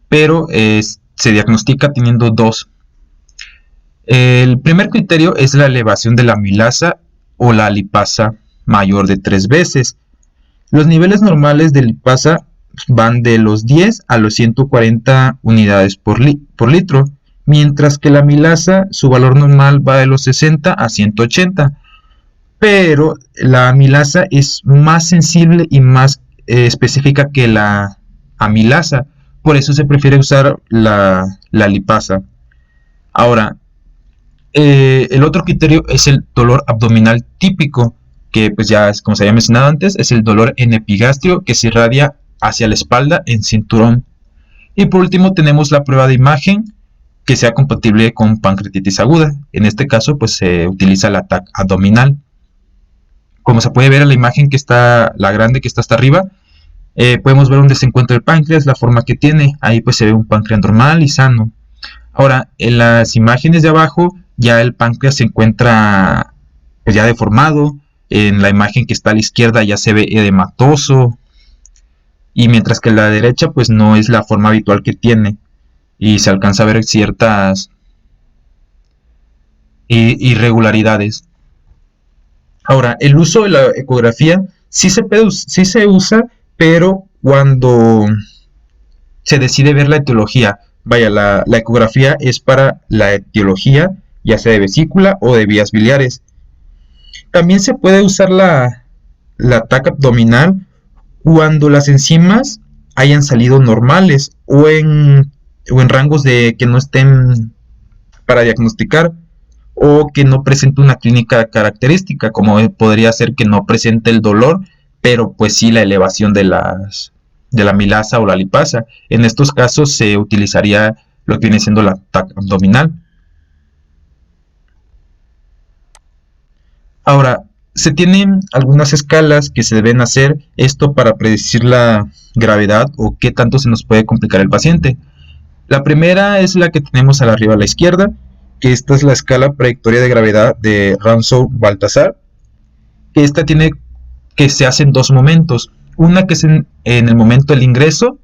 pero se diagnostica teniendo 2. El primer criterio es la elevación de la amilasa o la lipasa mayor de 3 veces. Los niveles normales de lipasa van de los 10 a los 140 unidades por litro, mientras que la amilasa, su valor normal va de los 60 a 180. Pero la amilasa es más sensible y más específica que la amilasa, por eso se prefiere usar la lipasa. Ahora, el otro criterio es el dolor abdominal típico, que pues ya, como se había mencionado antes, es el dolor en epigastrio que se irradia hacia la espalda en cinturón. Y por último tenemos la prueba de imagen que sea compatible con pancreatitis aguda. En este caso pues se utiliza la TAC abdominal. Como se puede ver en la imagen que está, la grande que está hasta arriba, podemos ver dónde se encuentra el páncreas, la forma que tiene. Ahí pues se ve un páncreas normal y sano. Ahora, en las imágenes de abajo ya el páncreas se encuentra pues ya deformado. En la imagen que está a la izquierda ya se ve edematoso, y mientras que la derecha pues no es la forma habitual que tiene y se alcanza a ver ciertas irregularidades. Ahora, el uso de la ecografía sí se usa, pero cuando se decide ver la etiología. Vaya, la ecografía es para la etiología, ya sea de vesícula o de vías biliares. También se puede usar la TAC abdominal cuando las enzimas hayan salido normales o en rangos de que no estén para diagnosticar, o que no presente una clínica característica, como podría ser que no presente el dolor, pero pues sí la elevación de la amilasa o la lipasa. En estos casos se utilizaría lo que viene siendo la TAC abdominal. Ahora, se tienen algunas escalas que se deben hacer esto para predecir la gravedad o qué tanto se nos puede complicar el paciente. La primera es la que tenemos arriba a la izquierda, que esta es la escala predictoria de gravedad de Ramsau-Baltasar, que esta tiene que se hace en 2 momentos. Una que es en el momento del ingreso,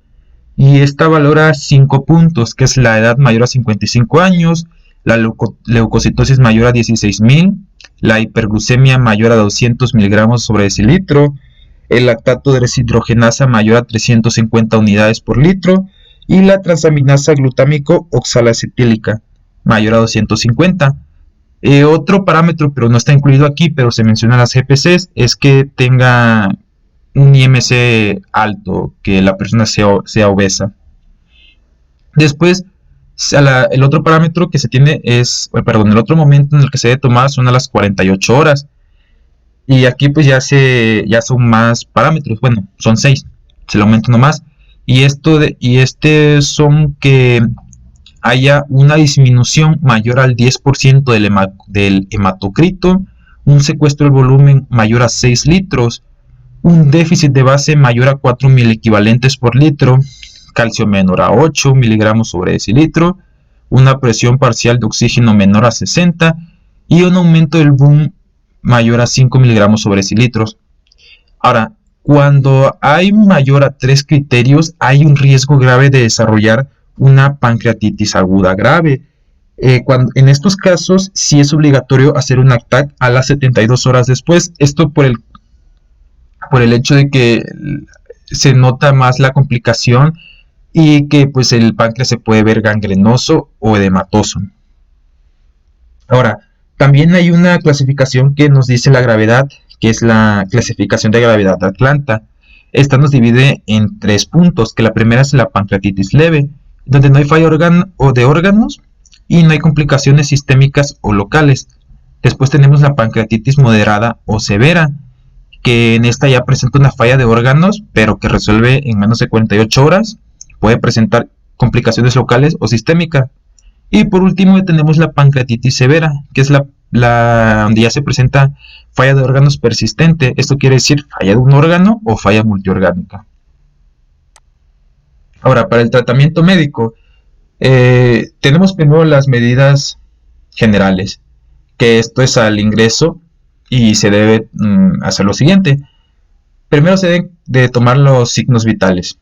y esta valora 5 puntos, que es la edad mayor a 55 años, la leucocitosis mayor a 16.000, la hiperglucemia mayor a 200 miligramos sobre decilitro, el lactato de deshidrogenasa mayor a 350 unidades por litro, y la transaminasa glutámico oxalacetílica mayor a 250. Otro parámetro, pero no está incluido aquí, pero se menciona en las GPCs, es que tenga un IMC alto, que la persona sea obesa. Después, el otro parámetro que se tiene es, el otro momento en el que se debe tomar son a las 48 horas. Y aquí pues ya son más parámetros, bueno, son 6, se le aumenta uno más. Y este son que haya una disminución mayor al 10% del hematocrito, un secuestro del volumen mayor a 6 litros, un déficit de base mayor a 4 equivalentes por litro, calcio menor a 8 miligramos sobre decilitro, una presión parcial de oxígeno menor a 60 y un aumento del boom mayor a 5 miligramos sobre decilitros. Ahora, cuando hay mayor a 3 criterios, hay un riesgo grave de desarrollar una pancreatitis aguda grave. En estos casos, sí es obligatorio hacer un ACTAC a las 72 horas después. Esto por el hecho de que se nota más la complicación y que pues el páncreas se puede ver gangrenoso o edematoso. Ahora, también hay una clasificación que nos dice la gravedad, que es la clasificación de gravedad de Atlanta. Esta nos divide en 3 puntos, que la primera es la pancreatitis leve, donde no hay falla de órganos y no hay complicaciones sistémicas o locales. Después tenemos la pancreatitis moderada o severa, que en esta ya presenta una falla de órganos, pero que resuelve en menos de 48 horas. Puede presentar complicaciones locales o sistémicas. Y por último tenemos la pancreatitis severa, que es la donde ya se presenta falla de órganos persistente. Esto quiere decir falla de un órgano o falla multiorgánica. Ahora, para el tratamiento médico, tenemos primero las medidas generales, que esto es al ingreso y se debe hacer lo siguiente. Primero se deben de tomar los signos vitales.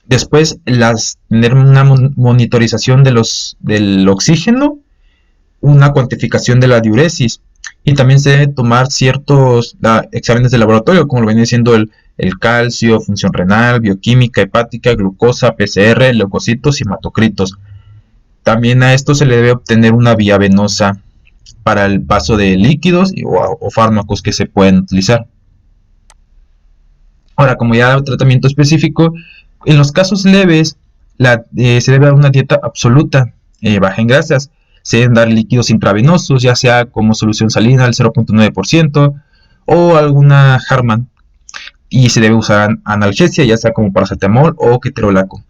Después, tener una monitorización del oxígeno, una cuantificación de la diuresis, y también se deben tomar ciertos exámenes de laboratorio, como lo viene siendo el calcio, función renal, bioquímica, hepática, glucosa, PCR, leucocitos y hematocritos. También a esto se le debe obtener una vía venosa para el paso de líquidos o fármacos que se pueden utilizar. Ahora, como ya tratamiento específico, en los casos leves se debe dar una dieta absoluta, baja en grasas. Se deben dar líquidos intravenosos, ya sea como solución salina al 0.9% o alguna Harman. Y se debe usar analgesia, ya sea como paracetamol o ketorolaco.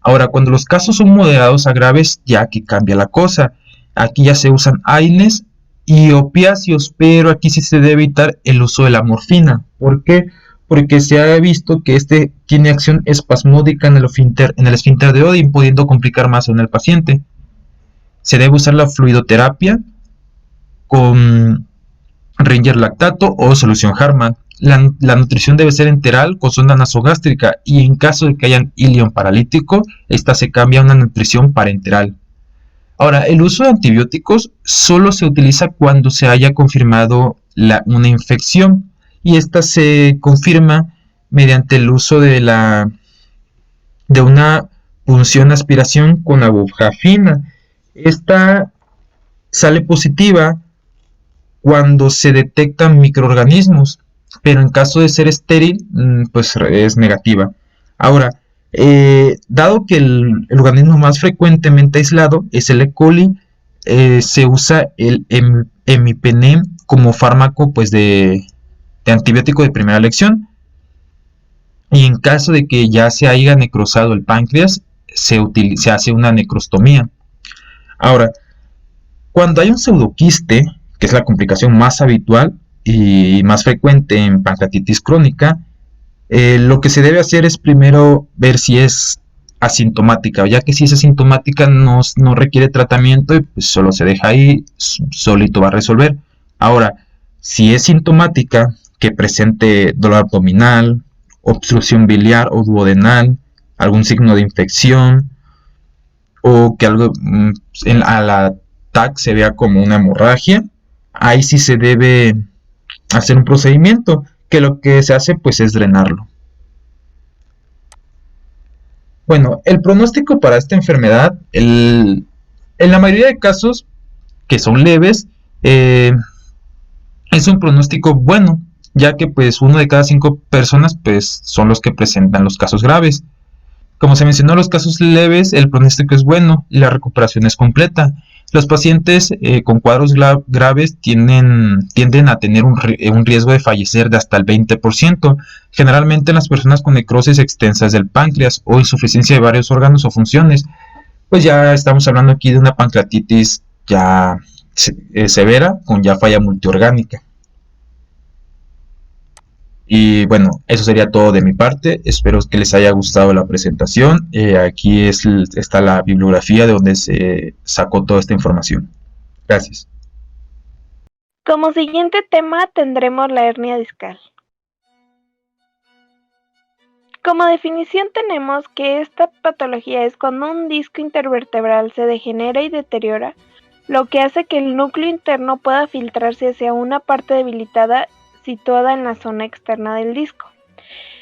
Ahora, cuando los casos son moderados a graves, ya aquí cambia la cosa. Aquí ya se usan AINES y opiáceos, pero aquí sí se debe evitar el uso de la morfina. ¿Por qué? Porque se ha visto que este tiene acción espasmódica en el esfínter de Odin, pudiendo complicar más en el paciente. Se debe usar la fluidoterapia con Ringer lactato o solución Harman. La nutrición debe ser enteral con sonda nasogástrica y en caso de que haya ilion paralítico, esta se cambia a una nutrición parenteral. Ahora, el uso de antibióticos solo se utiliza cuando se haya confirmado una infección y esta se confirma mediante el uso de una punción aspiración con abufafina. Esta sale positiva cuando se detectan microorganismos, pero en caso de ser estéril, pues es negativa. Ahora, dado que el organismo más frecuentemente aislado es el E. coli, se usa el emipenem como fármaco pues, de antibiótico de primera elección. Y en caso de que ya se haya necrosado el páncreas, se hace una necrostomía. Ahora, cuando hay un pseudoquiste, que es la complicación más habitual y más frecuente en pancreatitis crónica, lo que se debe hacer es primero ver si es asintomática, ya que si es asintomática no requiere tratamiento y pues solo se deja ahí, solito va a resolver. Ahora, si es sintomática, que presente dolor abdominal, obstrucción biliar o duodenal, algún signo de infección, o que algo a la TAC se vea como una hemorragia, ahí sí se debe hacer un procedimiento, que lo que se hace pues es drenarlo. Bueno, el pronóstico para esta enfermedad, en la mayoría de casos que son leves, es un pronóstico bueno, ya que pues 1 de cada 5 personas pues son los que presentan los casos graves. Como se mencionó, los casos leves, el pronóstico es bueno y la recuperación es completa. Los pacientes con cuadros graves tienden a tener un riesgo de fallecer de hasta el 20%. Generalmente en las personas con necrosis extensas del páncreas o insuficiencia de varios órganos o funciones. pues ya estamos hablando aquí de una pancreatitis ya severa, con ya falla multiorgánica. Y bueno, eso sería todo de mi parte. Espero que les haya gustado la presentación. Aquí está la bibliografía de donde se sacó toda esta información. Gracias. Como siguiente tema tendremos la hernia discal. Como definición tenemos que esta patología es cuando un disco intervertebral se degenera y deteriora, lo que hace que el núcleo interno pueda filtrarse hacia una parte debilitada situada en la zona externa del disco.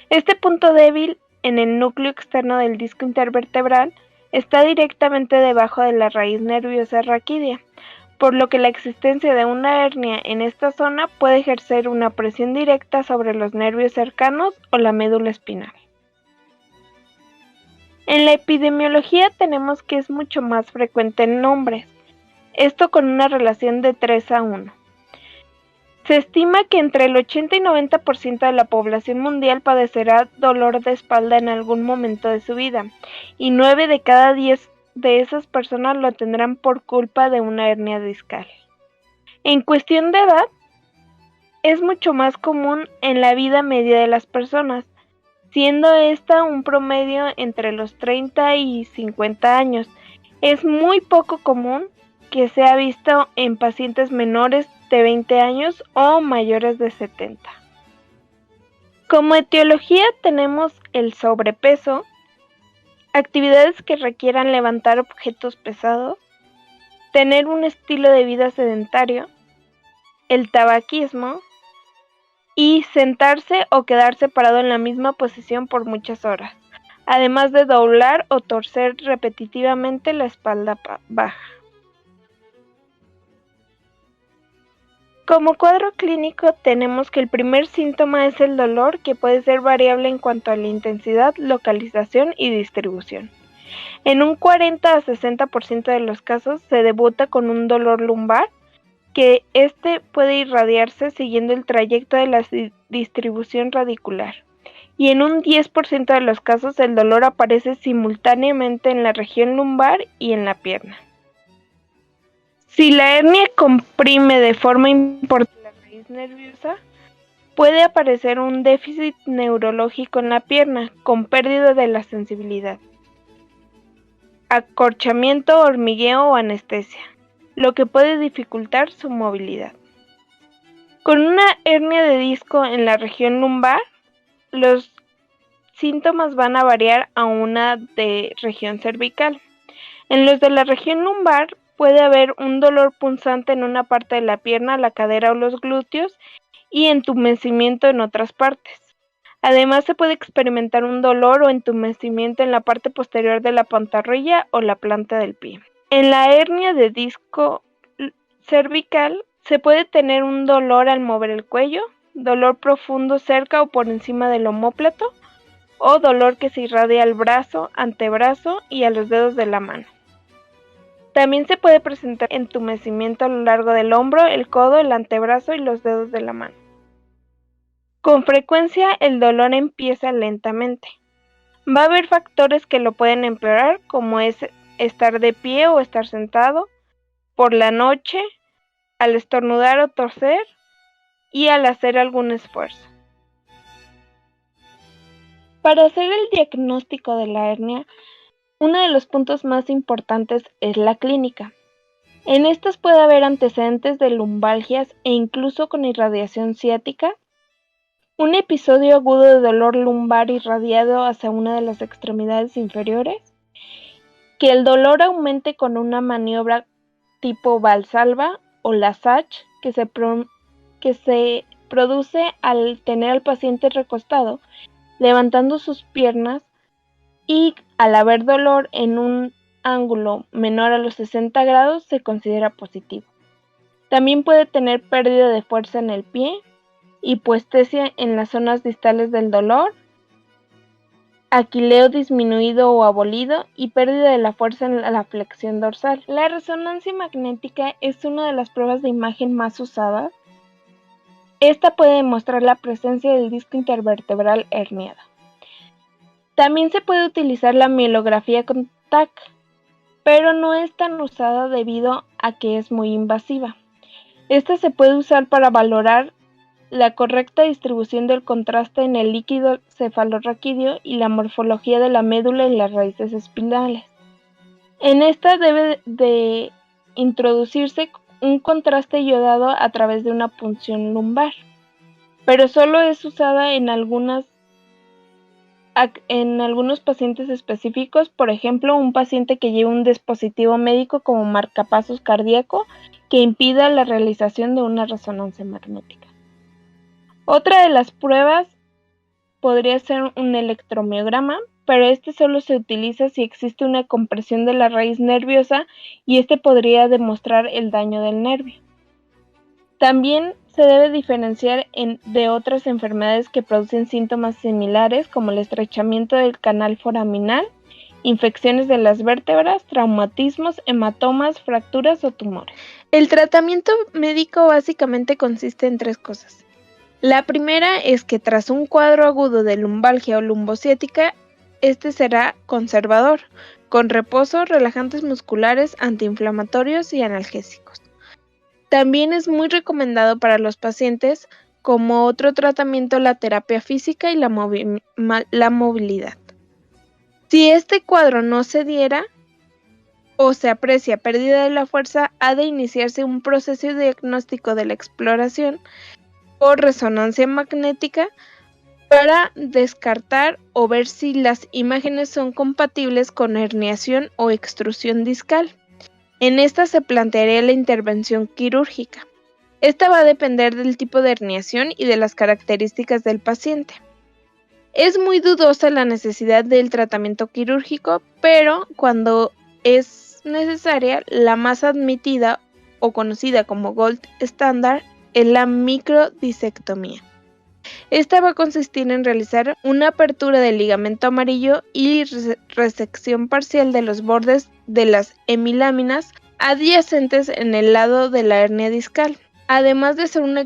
Este punto débil en el núcleo externo del disco intervertebral está directamente debajo de la raíz nerviosa raquídea, por lo que la existencia de una hernia en esta zona puede ejercer una presión directa sobre los nervios cercanos o la médula espinal. En la epidemiología tenemos que es mucho más frecuente en hombres, esto con una relación de 3:1. Se estima que entre el 80 y 90% de la población mundial padecerá dolor de espalda en algún momento de su vida, y 9 de cada 10 de esas personas lo tendrán por culpa de una hernia discal. En cuestión de edad, es mucho más común en la vida media de las personas, siendo esta un promedio entre los 30 y 50 años. Es muy poco común que sea visto en pacientes menores de 20 años o mayores de 70. Como etiología tenemos el sobrepeso, actividades que requieran levantar objetos pesados, tener un estilo de vida sedentario, el tabaquismo y sentarse o quedarse parado en la misma posición por muchas horas, además de doblar o torcer repetitivamente la espalda baja. Como cuadro clínico tenemos que el primer síntoma es el dolor, que puede ser variable en cuanto a la intensidad, localización y distribución. En un 40 a 60% de los casos se debuta con un dolor lumbar, que este puede irradiarse siguiendo el trayecto de la distribución radicular. Y en un 10% de los casos el dolor aparece simultáneamente en la región lumbar y en la pierna. Si la hernia comprime de forma importante la raíz nerviosa, puede aparecer un déficit neurológico en la pierna, con pérdida de la sensibilidad, acorchamiento, hormigueo o anestesia, lo que puede dificultar su movilidad. Con una hernia de disco en la región lumbar, los síntomas van a variar a una de región cervical. En los de la región lumbar puede haber un dolor punzante en una parte de la pierna, la cadera o los glúteos y entumecimiento en otras partes. Además se puede experimentar un dolor o entumecimiento en la parte posterior de la pantorrilla o la planta del pie. En la hernia de disco cervical se puede tener un dolor al mover el cuello, dolor profundo cerca o por encima del omóplato, o dolor que se irradia al brazo, antebrazo y a los dedos de la mano. También se puede presentar entumecimiento a lo largo del hombro, el codo, el antebrazo y los dedos de la mano. Con frecuencia el dolor empieza lentamente. Va a haber factores que lo pueden empeorar, como es estar de pie o estar sentado, por la noche, al estornudar o toser y al hacer algún esfuerzo. Para hacer el diagnóstico de la hernia, uno de los puntos más importantes es la clínica. En estas puede haber antecedentes de lumbalgias e incluso con irradiación ciática, un episodio agudo de dolor lumbar irradiado hacia una de las extremidades inferiores, que el dolor aumente con una maniobra tipo Valsalva o la SACH que se produce al tener al paciente recostado, levantando sus piernas, y al haber dolor en un ángulo menor a los 60 grados se considera positivo. También puede tener pérdida de fuerza en el pie, hipoestesia en las zonas distales del dolor, aquileo disminuido o abolido y pérdida de la fuerza en la flexión dorsal. La resonancia magnética es una de las pruebas de imagen más usadas. Esta puede demostrar la presencia del disco intervertebral herniado. También se puede utilizar la mielografía con TAC. pero no es tan usada debido a que es muy invasiva. Esta se puede usar para valorar la correcta distribución del contraste en el líquido cefalorraquídeo y la morfología de la médula y las raíces espinales. En esta debe de introducirse un contraste iodado a través de una punción lumbar, pero solo es usada en algunos pacientes específicos, por ejemplo, un paciente que lleve un dispositivo médico como marcapasos cardíaco que impida la realización de una resonancia magnética. Otra de las pruebas podría ser un electromiograma, pero este solo se utiliza si existe una compresión de la raíz nerviosa y este podría demostrar el daño del nervio. También se debe diferenciar de otras enfermedades que producen síntomas similares como el estrechamiento del canal foraminal, infecciones de las vértebras, traumatismos, hematomas, fracturas o tumores. El tratamiento médico básicamente consiste en 3 cosas. La primera es que tras un cuadro agudo de lumbalgia o lumbociática, este será conservador, con reposo, relajantes musculares, antiinflamatorios y analgésicos. También es muy recomendado para los pacientes como otro tratamiento la terapia física y la movilidad. Si este cuadro no se diera o se aprecia pérdida de la fuerza, ha de iniciarse un proceso diagnóstico de la exploración por resonancia magnética para descartar o ver si las imágenes son compatibles con herniación o extrusión discal. En esta se plantearía la intervención quirúrgica. Esta va a depender del tipo de herniación y de las características del paciente. Es muy dudosa la necesidad del tratamiento quirúrgico, pero cuando es necesaria, la más admitida o conocida como gold standard es la microdisectomía. Esta va a consistir en realizar una apertura del ligamento amarillo y resección parcial de los bordes de las hemiláminas adyacentes en el lado de la hernia discal, además de ser una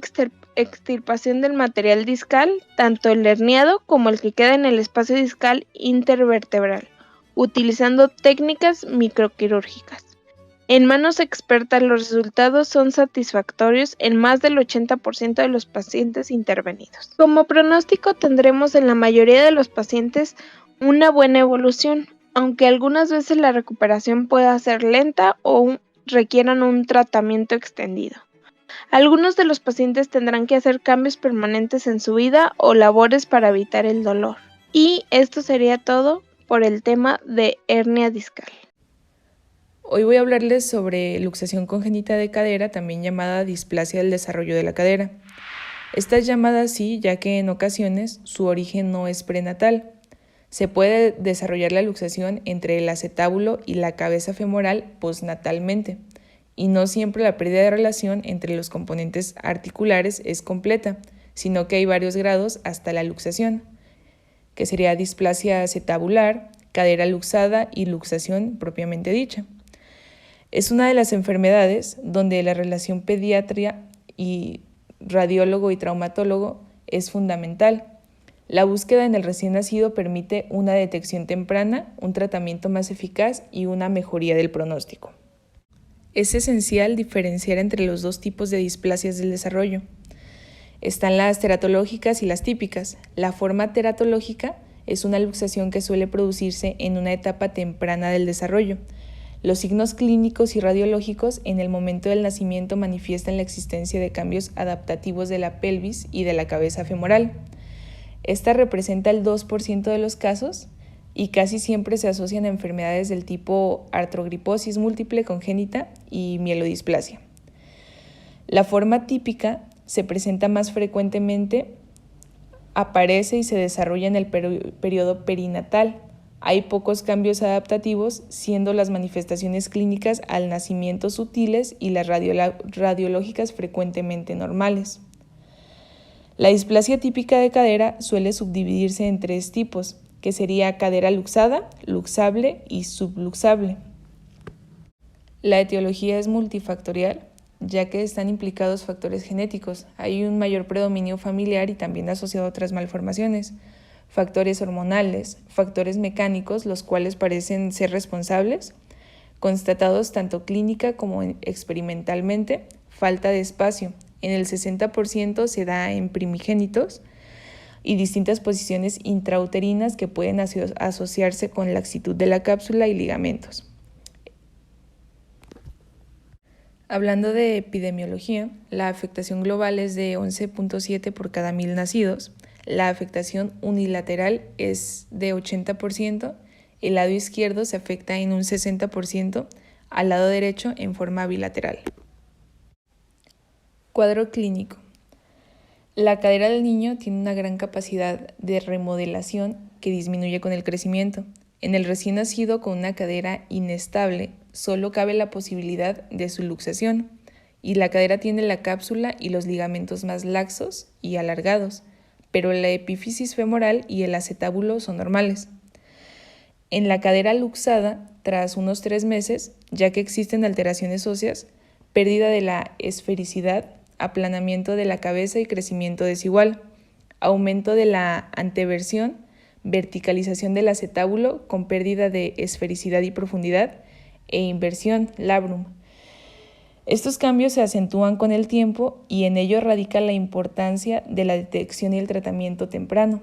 extirpación del material discal, tanto el herniado como el que queda en el espacio discal intervertebral, utilizando técnicas microquirúrgicas. En manos expertas los resultados son satisfactorios en más del 80% de los pacientes intervenidos. Como pronóstico tendremos en la mayoría de los pacientes una buena evolución, aunque algunas veces la recuperación pueda ser lenta o requieran un tratamiento extendido. Algunos de los pacientes tendrán que hacer cambios permanentes en su vida o labores para evitar el dolor. Y esto sería todo por el tema de hernia discal. Hoy voy a hablarles sobre luxación congénita de cadera, también llamada displasia del desarrollo de la cadera. Esta es llamada así ya que en ocasiones su origen no es prenatal. Se puede desarrollar la luxación entre el acetábulo y la cabeza femoral postnatalmente, y no siempre la pérdida de relación entre los componentes articulares es completa, sino que hay varios grados hasta la luxación, que sería displasia acetabular, cadera luxada y luxación propiamente dicha. Es una de las enfermedades donde la relación pediatría y radiólogo y traumatólogo es fundamental. La búsqueda en el recién nacido permite una detección temprana, un tratamiento más eficaz y una mejoría del pronóstico. Es esencial diferenciar entre los 2 tipos de displasias del desarrollo. Están las teratológicas y las típicas. La forma teratológica es una luxación que suele producirse en una etapa temprana del desarrollo. Los signos clínicos y radiológicos en el momento del nacimiento manifiestan la existencia de cambios adaptativos de la pelvis y de la cabeza femoral. Esta representa el 2% de los casos y casi siempre se asocian a enfermedades del tipo artrogriposis múltiple congénita y mielodisplasia. La forma típica se presenta más frecuentemente, aparece y se desarrolla en el periodo perinatal. Hay pocos cambios adaptativos, siendo las manifestaciones clínicas al nacimiento sutiles y las radiológicas frecuentemente normales. La displasia típica de cadera suele subdividirse en 3 tipos, que sería cadera luxada, luxable y subluxable. La etiología es multifactorial, ya que están implicados factores genéticos. Hay un mayor predominio familiar y también asociado a otras malformaciones. Factores hormonales, factores mecánicos, los cuales parecen ser responsables, constatados tanto clínica como experimentalmente. Falta de espacio. En el 60% se da en primigénitos y distintas posiciones intrauterinas que pueden asociarse con laxitud de la cápsula y ligamentos. Hablando de epidemiología, la afectación global es de 11.7 por cada 1000 nacidos. La afectación unilateral es de 80%. El lado izquierdo se afecta en un 60%, al lado derecho en forma bilateral. Cuadro clínico. La cadera del niño tiene una gran capacidad de remodelación que disminuye con el crecimiento. En el recién nacido con una cadera inestable, solo cabe la posibilidad de su luxación, y la cadera tiene la cápsula y los ligamentos más laxos y alargados, pero la epífisis femoral y el acetábulo son normales. En la cadera luxada, tras unos 3 meses, ya que existen alteraciones óseas, pérdida de la esfericidad, aplanamiento de la cabeza y crecimiento desigual, aumento de la anteversión, verticalización del acetábulo con pérdida de esfericidad y profundidad, e inversión, labrum. Estos cambios se acentúan con el tiempo y en ello radica la importancia de la detección y el tratamiento temprano.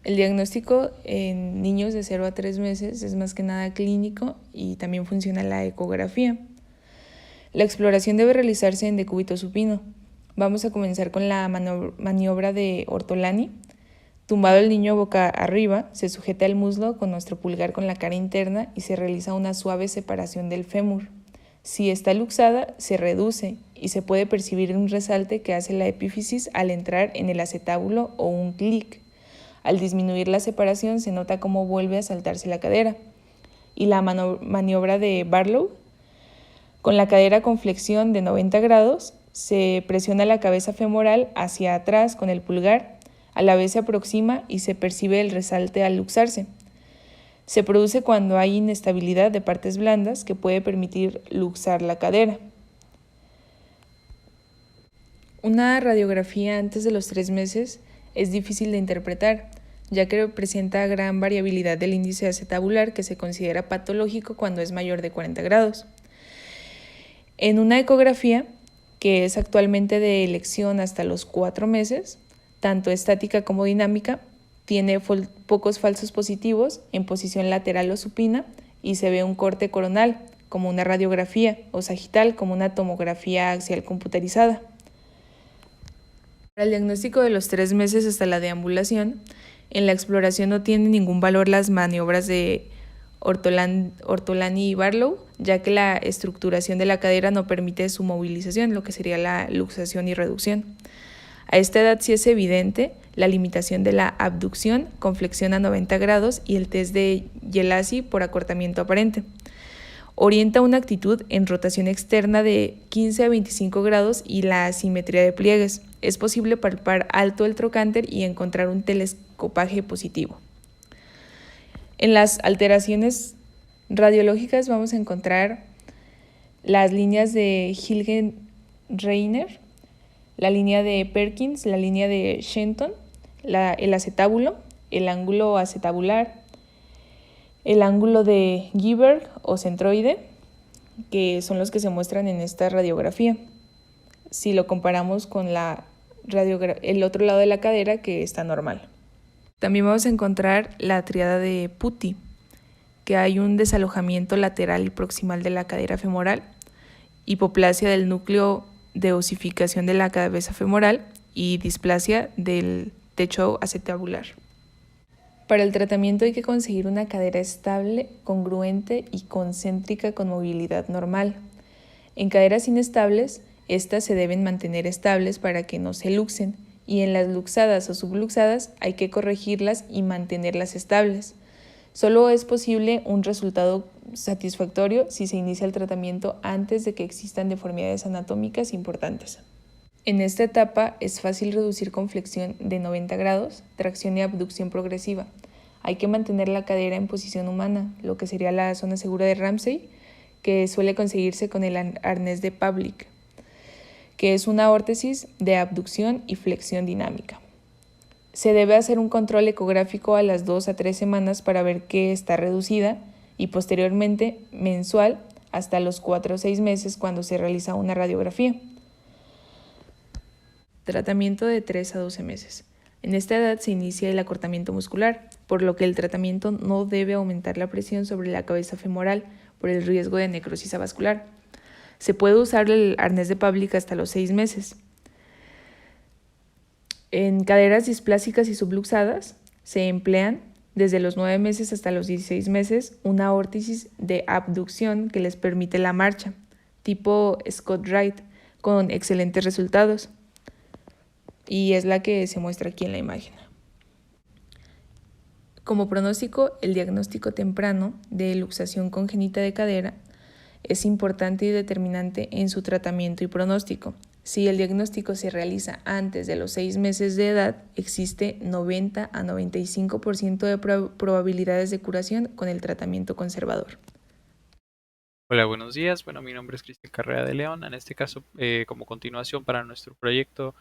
El diagnóstico en niños de 0 a 3 meses es más que nada clínico y también funciona la ecografía. La exploración debe realizarse en decúbito supino. Vamos a comenzar con la maniobra de Ortolani. Tumbado el niño boca arriba, se sujeta el muslo con nuestro pulgar con la cara interna y se realiza una suave separación del fémur. Si está luxada, se reduce y se puede percibir un resalte que hace la epífisis al entrar en el acetábulo o un clic. Al disminuir la separación se nota cómo vuelve a saltarse la cadera. Y la maniobra de Barlow, con la cadera con flexión de 90 grados, se presiona la cabeza femoral hacia atrás con el pulgar, a la vez se aproxima y se percibe el resalte al luxarse. Se produce cuando hay inestabilidad de partes blandas que puede permitir luxar la cadera. Una radiografía antes de los 3 meses es difícil de interpretar, ya que presenta gran variabilidad del índice acetabular que se considera patológico cuando es mayor de 40 grados. En una ecografía, que es actualmente de elección hasta los 4 meses, tanto estática como dinámica, tiene pocos falsos positivos en posición lateral o supina y se ve un corte coronal como una radiografía o sagital como una tomografía axial computarizada. Para el diagnóstico de los 3 meses hasta la deambulación, en la exploración no tiene ningún valor las maniobras de Ortolani y Barlow, ya que la estructuración de la cadera no permite su movilización, lo que sería la luxación y reducción. A esta edad sí es evidente la limitación de la abducción con flexión a 90 grados y el test de Jelacy por acortamiento aparente. Orienta una actitud en rotación externa de 15 a 25 grados y la asimetría de pliegues. Es posible palpar alto el trocánter y encontrar un telescopaje positivo. En las alteraciones radiológicas vamos a encontrar las líneas de Hilgen-Reiner, la línea de Perkins, la línea de Shenton, el acetábulo, el ángulo acetabular, el ángulo de Gieberg o centroide, que son los que se muestran en esta radiografía. Si lo comparamos con el otro lado de la cadera, que está normal. También vamos a encontrar la triada de Putty, que hay un desalojamiento lateral y proximal de la cadera femoral, hipoplasia del núcleo de osificación de la cabeza femoral y displasia del techo acetabular. Para el tratamiento hay que conseguir una cadera estable, congruente y concéntrica con movilidad normal. En caderas inestables, estas se deben mantener estables para que no se luxen, y en las luxadas o subluxadas hay que corregirlas y mantenerlas estables. Solo es posible un resultado satisfactorio si se inicia el tratamiento antes de que existan deformidades anatómicas importantes. En esta etapa es fácil reducir con flexión de 90 grados, tracción y abducción progresiva. Hay que mantener la cadera en posición humana, lo que sería la zona segura de Ramsey, que suele conseguirse con el arnés de Pavlik, que es una órtesis de abducción y flexión dinámica. Se debe hacer un control ecográfico a las 2 a 3 semanas para ver que está reducida y posteriormente mensual hasta los 4 o 6 meses cuando se realiza una radiografía. Tratamiento de 3 a 12 meses. En esta edad se inicia el acortamiento muscular, por lo que el tratamiento no debe aumentar la presión sobre la cabeza femoral por el riesgo de necrosis avascular. Se puede usar el arnés de Pavlik hasta los 6 meses. En caderas displásicas y subluxadas se emplean desde los 9 meses hasta los 16 meses una órtesis de abducción que les permite la marcha, tipo Scott Wright, con excelentes resultados. Y es la que se muestra aquí en la imagen. Como pronóstico, el diagnóstico temprano de luxación congénita de cadera es importante y determinante en su tratamiento y pronóstico. Si el diagnóstico se realiza antes de los 6 meses de edad, existe 90 a 95% de probabilidades de curación con el tratamiento conservador. Hola, buenos días. Bueno, mi nombre es Cristian Carrera de León. En este caso, como continuación para nuestro proyecto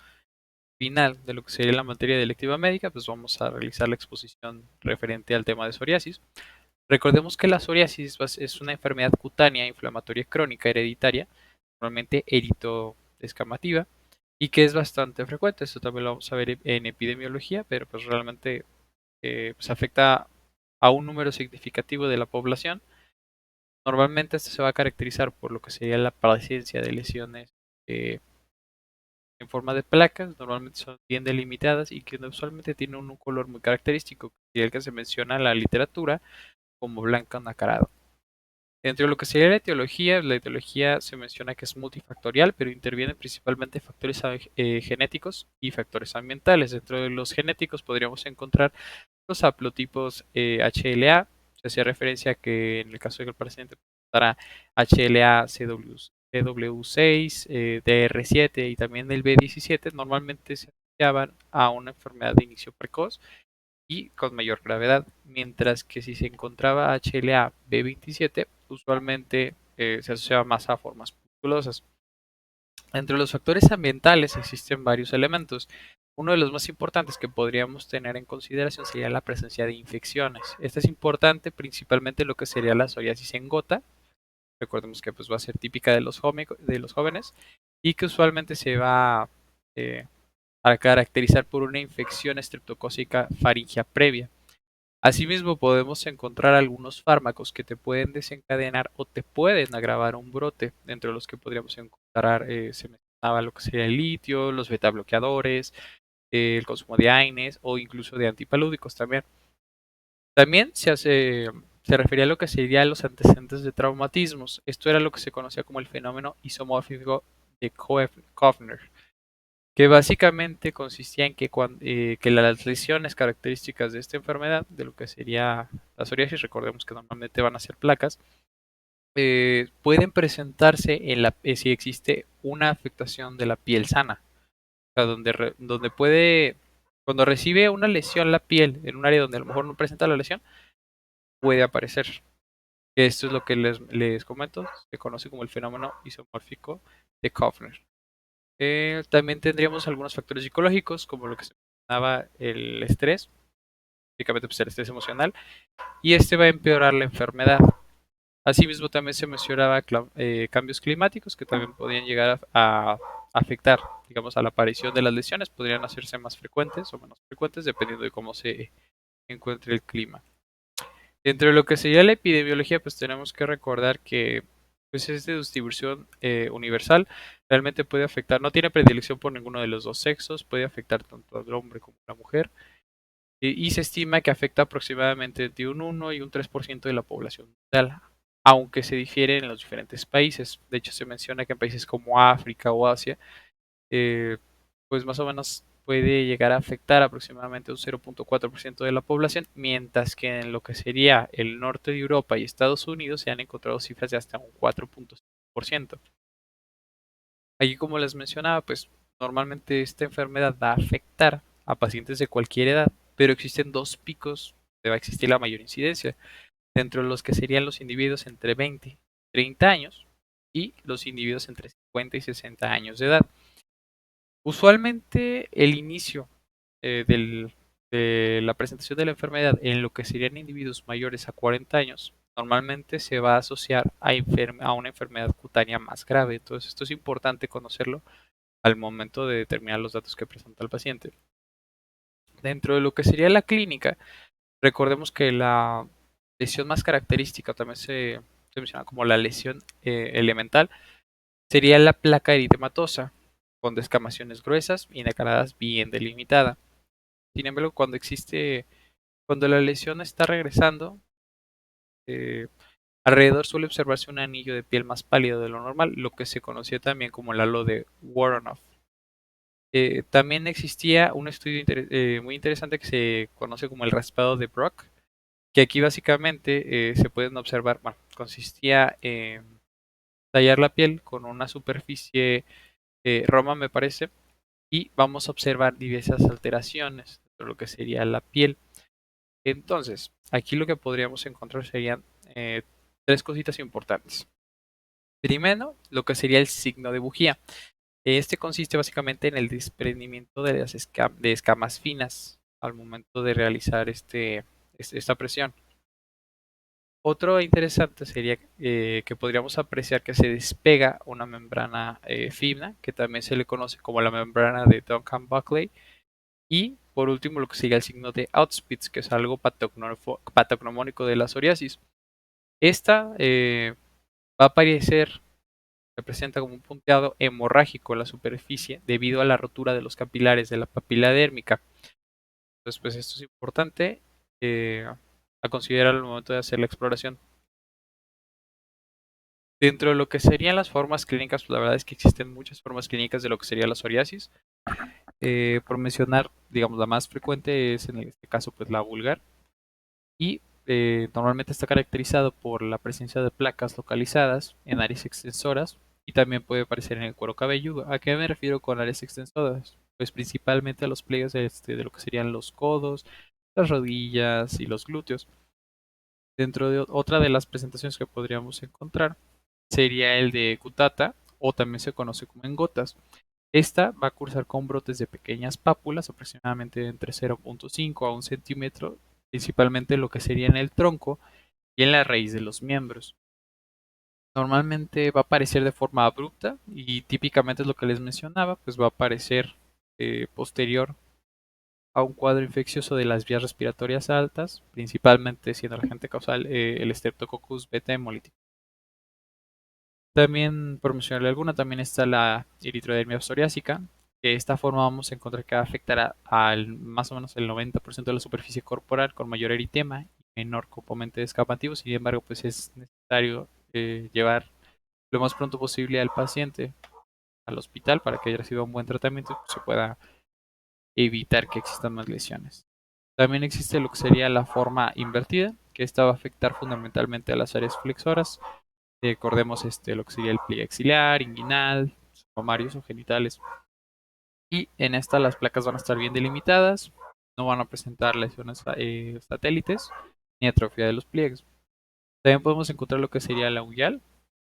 final de lo que sería la materia de electiva médica, pues vamos a realizar la exposición referente al tema de psoriasis. Recordemos que la psoriasis es una enfermedad cutánea inflamatoria crónica hereditaria, normalmente eritodescamativa, y que es bastante frecuente. Esto también lo vamos a ver en epidemiología, pero pues realmente pues afecta a un número significativo de la población. Normalmente esto se va a caracterizar por lo que sería la presencia de lesiones en forma de placas, normalmente son bien delimitadas y que usualmente tienen un color muy característico, y el que se menciona en la literatura como blanco nacarado. Dentro de lo que sería la etiología se menciona que es multifactorial, pero intervienen principalmente factores genéticos y factores ambientales. Dentro de los genéticos podríamos encontrar los haplotipos HLA, se hacía referencia a que en el caso de que el paciente presentara HLA CW6, DR7 y también el B17, normalmente se asociaban a una enfermedad de inicio precoz y con mayor gravedad, mientras que si se encontraba HLA B27, usualmente se asociaba más a formas musculosas. Entre los factores ambientales existen varios elementos. Uno de los más importantes que podríamos tener en consideración sería la presencia de infecciones. Esta es importante principalmente en lo que sería la psoriasis en gota. Recordemos que pues, va a ser típica de los jóvenes y que usualmente se va a caracterizar por una infección estreptocócica faríngea previa. Asimismo, podemos encontrar algunos fármacos que te pueden desencadenar o te pueden agravar un brote, dentro de los que podríamos encontrar, se mencionaba lo que sería el litio, los beta bloqueadores, el consumo de AINES o incluso de antipalúdicos también. También se refería a lo que sería los antecedentes de traumatismos. Esto era lo que se conocía como el fenómeno isomórfico de Koffner, que básicamente consistía en que las lesiones características de esta enfermedad, de lo que sería la psoriasis, recordemos que normalmente van a ser placas, pueden presentarse si existe una afectación de la piel sana, o sea, donde puede, cuando recibe una lesión la piel en un área donde a lo mejor no presenta la lesión, puede aparecer. Esto es lo que les comento, se conoce como el fenómeno isomórfico de Koffner. También tendríamos algunos factores psicológicos, como lo que se mencionaba el estrés, básicamente pues el estrés emocional, y este va a empeorar la enfermedad. Asimismo también se mencionaba cambios climáticos que también podrían llegar a afectar, digamos, a la aparición de las lesiones, podrían hacerse más frecuentes o menos frecuentes dependiendo de cómo se encuentre el clima. Dentro de lo que sería la epidemiología, pues tenemos que recordar que pues es de distribución universal, realmente puede afectar, no tiene predilección por ninguno de los dos sexos, puede afectar tanto al hombre como a la mujer, y se estima que afecta aproximadamente entre un 1 y un 3% de la población mundial, aunque se difiere en los diferentes países. De hecho, se menciona que en países como África o Asia, pues más o menos puede llegar a afectar aproximadamente un 0.4% de la población, mientras que en lo que sería el norte de Europa y Estados Unidos se han encontrado cifras de hasta un 4.5%. Allí, como les mencionaba, pues normalmente esta enfermedad va a afectar a pacientes de cualquier edad, pero existen dos picos donde va a existir la mayor incidencia, dentro de los que serían los individuos entre 20 y 30 años y los individuos entre 50 y 60 años de edad. Usualmente el inicio de la presentación de la enfermedad en lo que serían individuos mayores a 40 años normalmente se va a asociar a una enfermedad cutánea más grave. Entonces, esto es importante conocerlo al momento de determinar los datos que presenta el paciente. Dentro de lo que sería la clínica, recordemos que la lesión más característica, también se menciona como la lesión elemental, sería la placa eritematosa, con descamaciones gruesas y nacaradas bien delimitada. Sin embargo, cuando la lesión está regresando, eh, alrededor suele observarse un anillo de piel más pálido de lo normal, lo que se conocía también como el halo de Voronoff. También existía un estudio muy interesante que se conoce como el raspado de Brock, que aquí básicamente se pueden observar, bueno, consistía en tallar la piel con una superficie Roma, me parece, y vamos a observar diversas alteraciones de lo que sería la piel. Entonces, aquí lo que podríamos encontrar serían tres cositas importantes. Primero, lo que sería el signo de bujía. Este consiste básicamente en el desprendimiento de las de escamas finas al momento de realizar esta presión. Otro interesante sería que podríamos apreciar que se despega una membrana fina, que también se le conoce como la membrana de Duncan-Buckley. Y por último, lo que sería el signo de Auspitz, que es algo patognomónico de la psoriasis. Esta va a aparecer, se presenta como un punteado hemorrágico en la superficie debido a la rotura de los capilares de la papila dérmica. Entonces, pues esto es importante a considerar al momento de hacer la exploración. Dentro de lo que serían las formas clínicas, pues la verdad es que existen muchas formas clínicas de lo que sería la psoriasis. Por mencionar, digamos, la más frecuente es en este caso pues la vulgar y normalmente está caracterizado por la presencia de placas localizadas en áreas extensoras y también puede aparecer en el cuero cabelludo. ¿A qué me refiero con áreas extensoras? Pues principalmente a los pliegues de lo que serían los codos, las rodillas y los glúteos. Dentro de otra de las presentaciones que podríamos encontrar sería el de cutata o también se conoce como en gotas. Esta va a cursar con brotes de pequeñas pápulas, aproximadamente entre 0.5 a 1 centímetro, principalmente lo que sería en el tronco y en la raíz de los miembros. Normalmente va a aparecer de forma abrupta y típicamente es lo que les mencionaba, pues va a aparecer posterior a un cuadro infeccioso de las vías respiratorias altas, principalmente siendo el agente causal el Streptococcus beta hemolytic. También, por mencionarle alguna, también está la eritrodermia psoriásica, que de esta forma vamos a encontrar que va a afectar al más o menos el 90% de la superficie corporal con mayor eritema y menor componente escapativo. Sin embargo, pues es necesario llevar lo más pronto posible al paciente al hospital para que haya recibido un buen tratamiento y se pueda evitar que existan más lesiones. También existe lo que sería la forma invertida, que esta va a afectar fundamentalmente a las áreas flexoras. Recordemos lo que sería el pliegue axilar, inguinal, mamarios o genitales. Y en esta las placas van a estar bien delimitadas, no van a presentar lesiones satélites ni atrofia de los pliegues. También podemos encontrar lo que sería la unguial,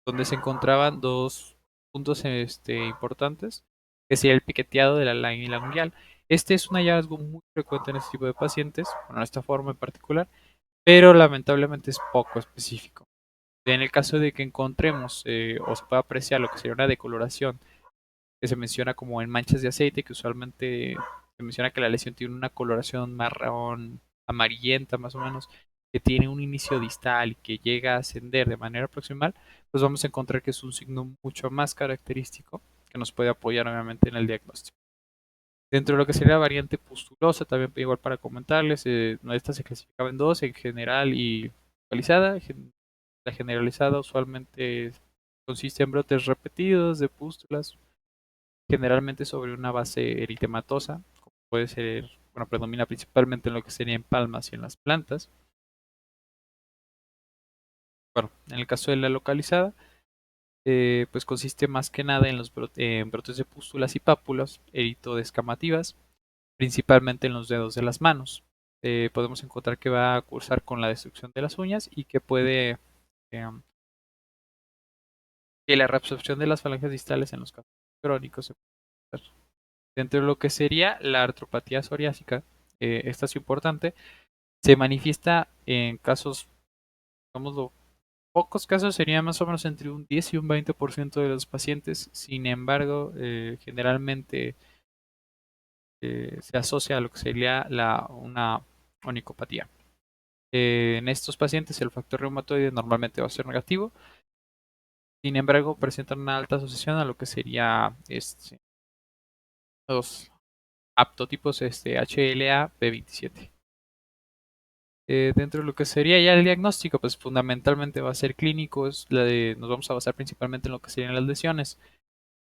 donde se encontraban dos puntos importantes, que sería el piqueteado de la lámina unguial. Este es un hallazgo muy frecuente en este tipo de pacientes, bueno, esta forma en particular, pero lamentablemente es poco específico. En el caso de que encontremos o se pueda apreciar lo que sería una decoloración, que se menciona como en manchas de aceite, que usualmente se menciona que la lesión tiene una coloración marrón amarillenta más o menos, que tiene un inicio distal y que llega a ascender de manera proximal, pues vamos a encontrar que es un signo mucho más característico que nos puede apoyar obviamente en el diagnóstico. Dentro de lo que sería la variante pustulosa, también igual para comentarles, esta se clasificaba en dos, en general y localizada. La generalizada usualmente consiste en brotes repetidos de pústulas, generalmente sobre una base eritematosa, como puede ser, bueno, predomina principalmente en lo que sería en palmas y en las plantas. Bueno, en el caso de la localizada, pues consiste más que nada en en brotes de pústulas y pápulas eritodescamativas, principalmente en los dedos de las manos. Podemos encontrar que va a cursar con la destrucción de las uñas y que puede em, que la reabsorción de las falanges distales en los casos crónicos se puede hacer. Dentro de lo que sería la artropatía psoriásica, esta es importante, se manifiesta en casos Digámoslo, pocos casos sería más o menos entre un 10 y un 20% de los pacientes. Sin embargo, generalmente se asocia a lo que sería una onicopatía. En estos pacientes el factor reumatoide normalmente va a ser negativo. Sin embargo, presentan una alta asociación a lo que sería los aptotipos HLA B27. Dentro de lo que sería ya el diagnóstico, pues fundamentalmente va a ser clínico, nos vamos a basar principalmente en lo que serían las lesiones.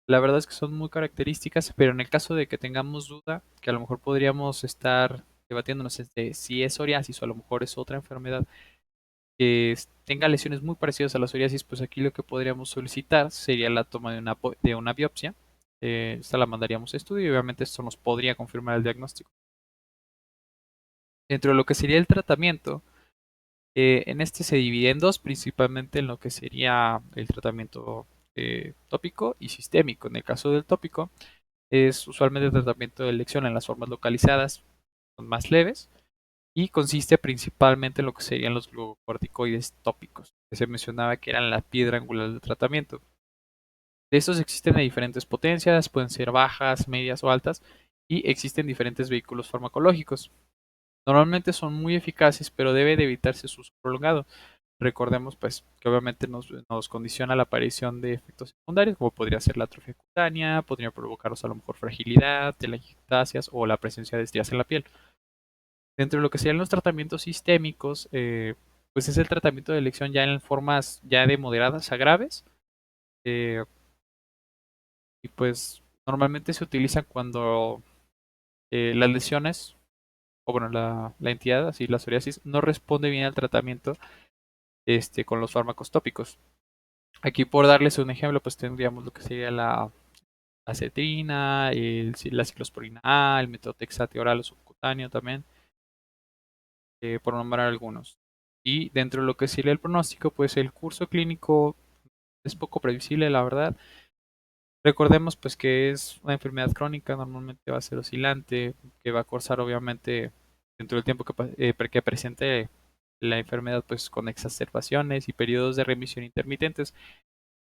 La verdad es que son muy características, pero en el caso de que tengamos duda, que a lo mejor podríamos estar debatiéndonos si es psoriasis o a lo mejor es otra enfermedad que tenga lesiones muy parecidas a la psoriasis, pues aquí lo que podríamos solicitar sería la toma de una biopsia. Esta la mandaríamos a estudio y obviamente esto nos podría confirmar el diagnóstico. Dentro de lo que sería el tratamiento, en este se divide en dos, principalmente en lo que sería el tratamiento tópico y sistémico. En el caso del tópico, es usualmente el tratamiento de elección en las formas localizadas, son más leves, y consiste principalmente en lo que serían los glucocorticoides tópicos, que se mencionaba que eran la piedra angular del tratamiento. De estos existen de diferentes potencias, pueden ser bajas, medias o altas, y existen diferentes vehículos farmacológicos. Normalmente son muy eficaces, pero debe de evitarse su uso prolongado. Recordemos pues que obviamente nos condiciona la aparición de efectos secundarios, como podría ser la atrofia cutánea, podría provocarnos a lo mejor fragilidad, telangiectasias o la presencia de estrías en la piel. Dentro de lo que serían los tratamientos sistémicos, pues es el tratamiento de elección ya en formas ya de moderadas a graves. eh, y pues normalmente se utilizan cuando las lesiones, o bueno, la entidad, así la psoriasis, no responde bien al tratamiento con los fármacos tópicos. Aquí por darles un ejemplo, pues tendríamos lo que sería la acetrina, la ciclosporina A, el metotrexate oral o subcutáneo también, por nombrar algunos. Y dentro de lo que sería el pronóstico, pues el curso clínico es poco previsible, la verdad. Recordemos pues que es una enfermedad crónica, normalmente va a ser oscilante, que va a cursar obviamente dentro del tiempo que presente la enfermedad pues con exacerbaciones y periodos de remisión intermitentes.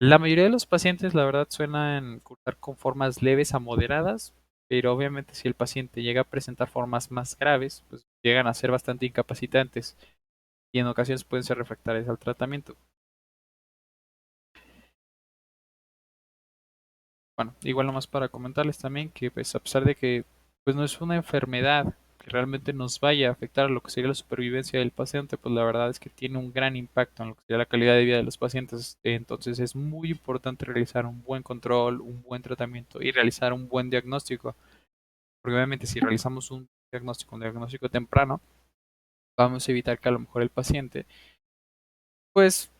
La mayoría de los pacientes, la verdad, suelen cursar con formas leves a moderadas, pero obviamente si el paciente llega a presentar formas más graves, pues llegan a ser bastante incapacitantes y en ocasiones pueden ser refractarias al tratamiento. Bueno, igual nomás para comentarles también que pues a pesar de que pues no es una enfermedad que realmente nos vaya a afectar a lo que sería la supervivencia del paciente, pues la verdad es que tiene un gran impacto en lo que sería la calidad de vida de los pacientes. Entonces es muy importante realizar un buen control, un buen tratamiento y realizar un buen diagnóstico. Porque obviamente si realizamos un diagnóstico temprano, vamos a evitar que a lo mejor el paciente pues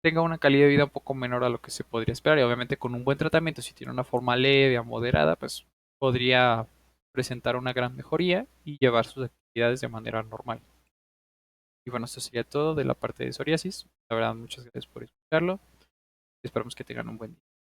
tenga una calidad de vida un poco menor a lo que se podría esperar. Y obviamente con un buen tratamiento, si tiene una forma leve o moderada, pues podría presentar una gran mejoría y llevar sus actividades de manera normal. Y bueno, esto sería todo de la parte de psoriasis. La verdad, muchas gracias por escucharlo. Esperamos que tengan un buen día.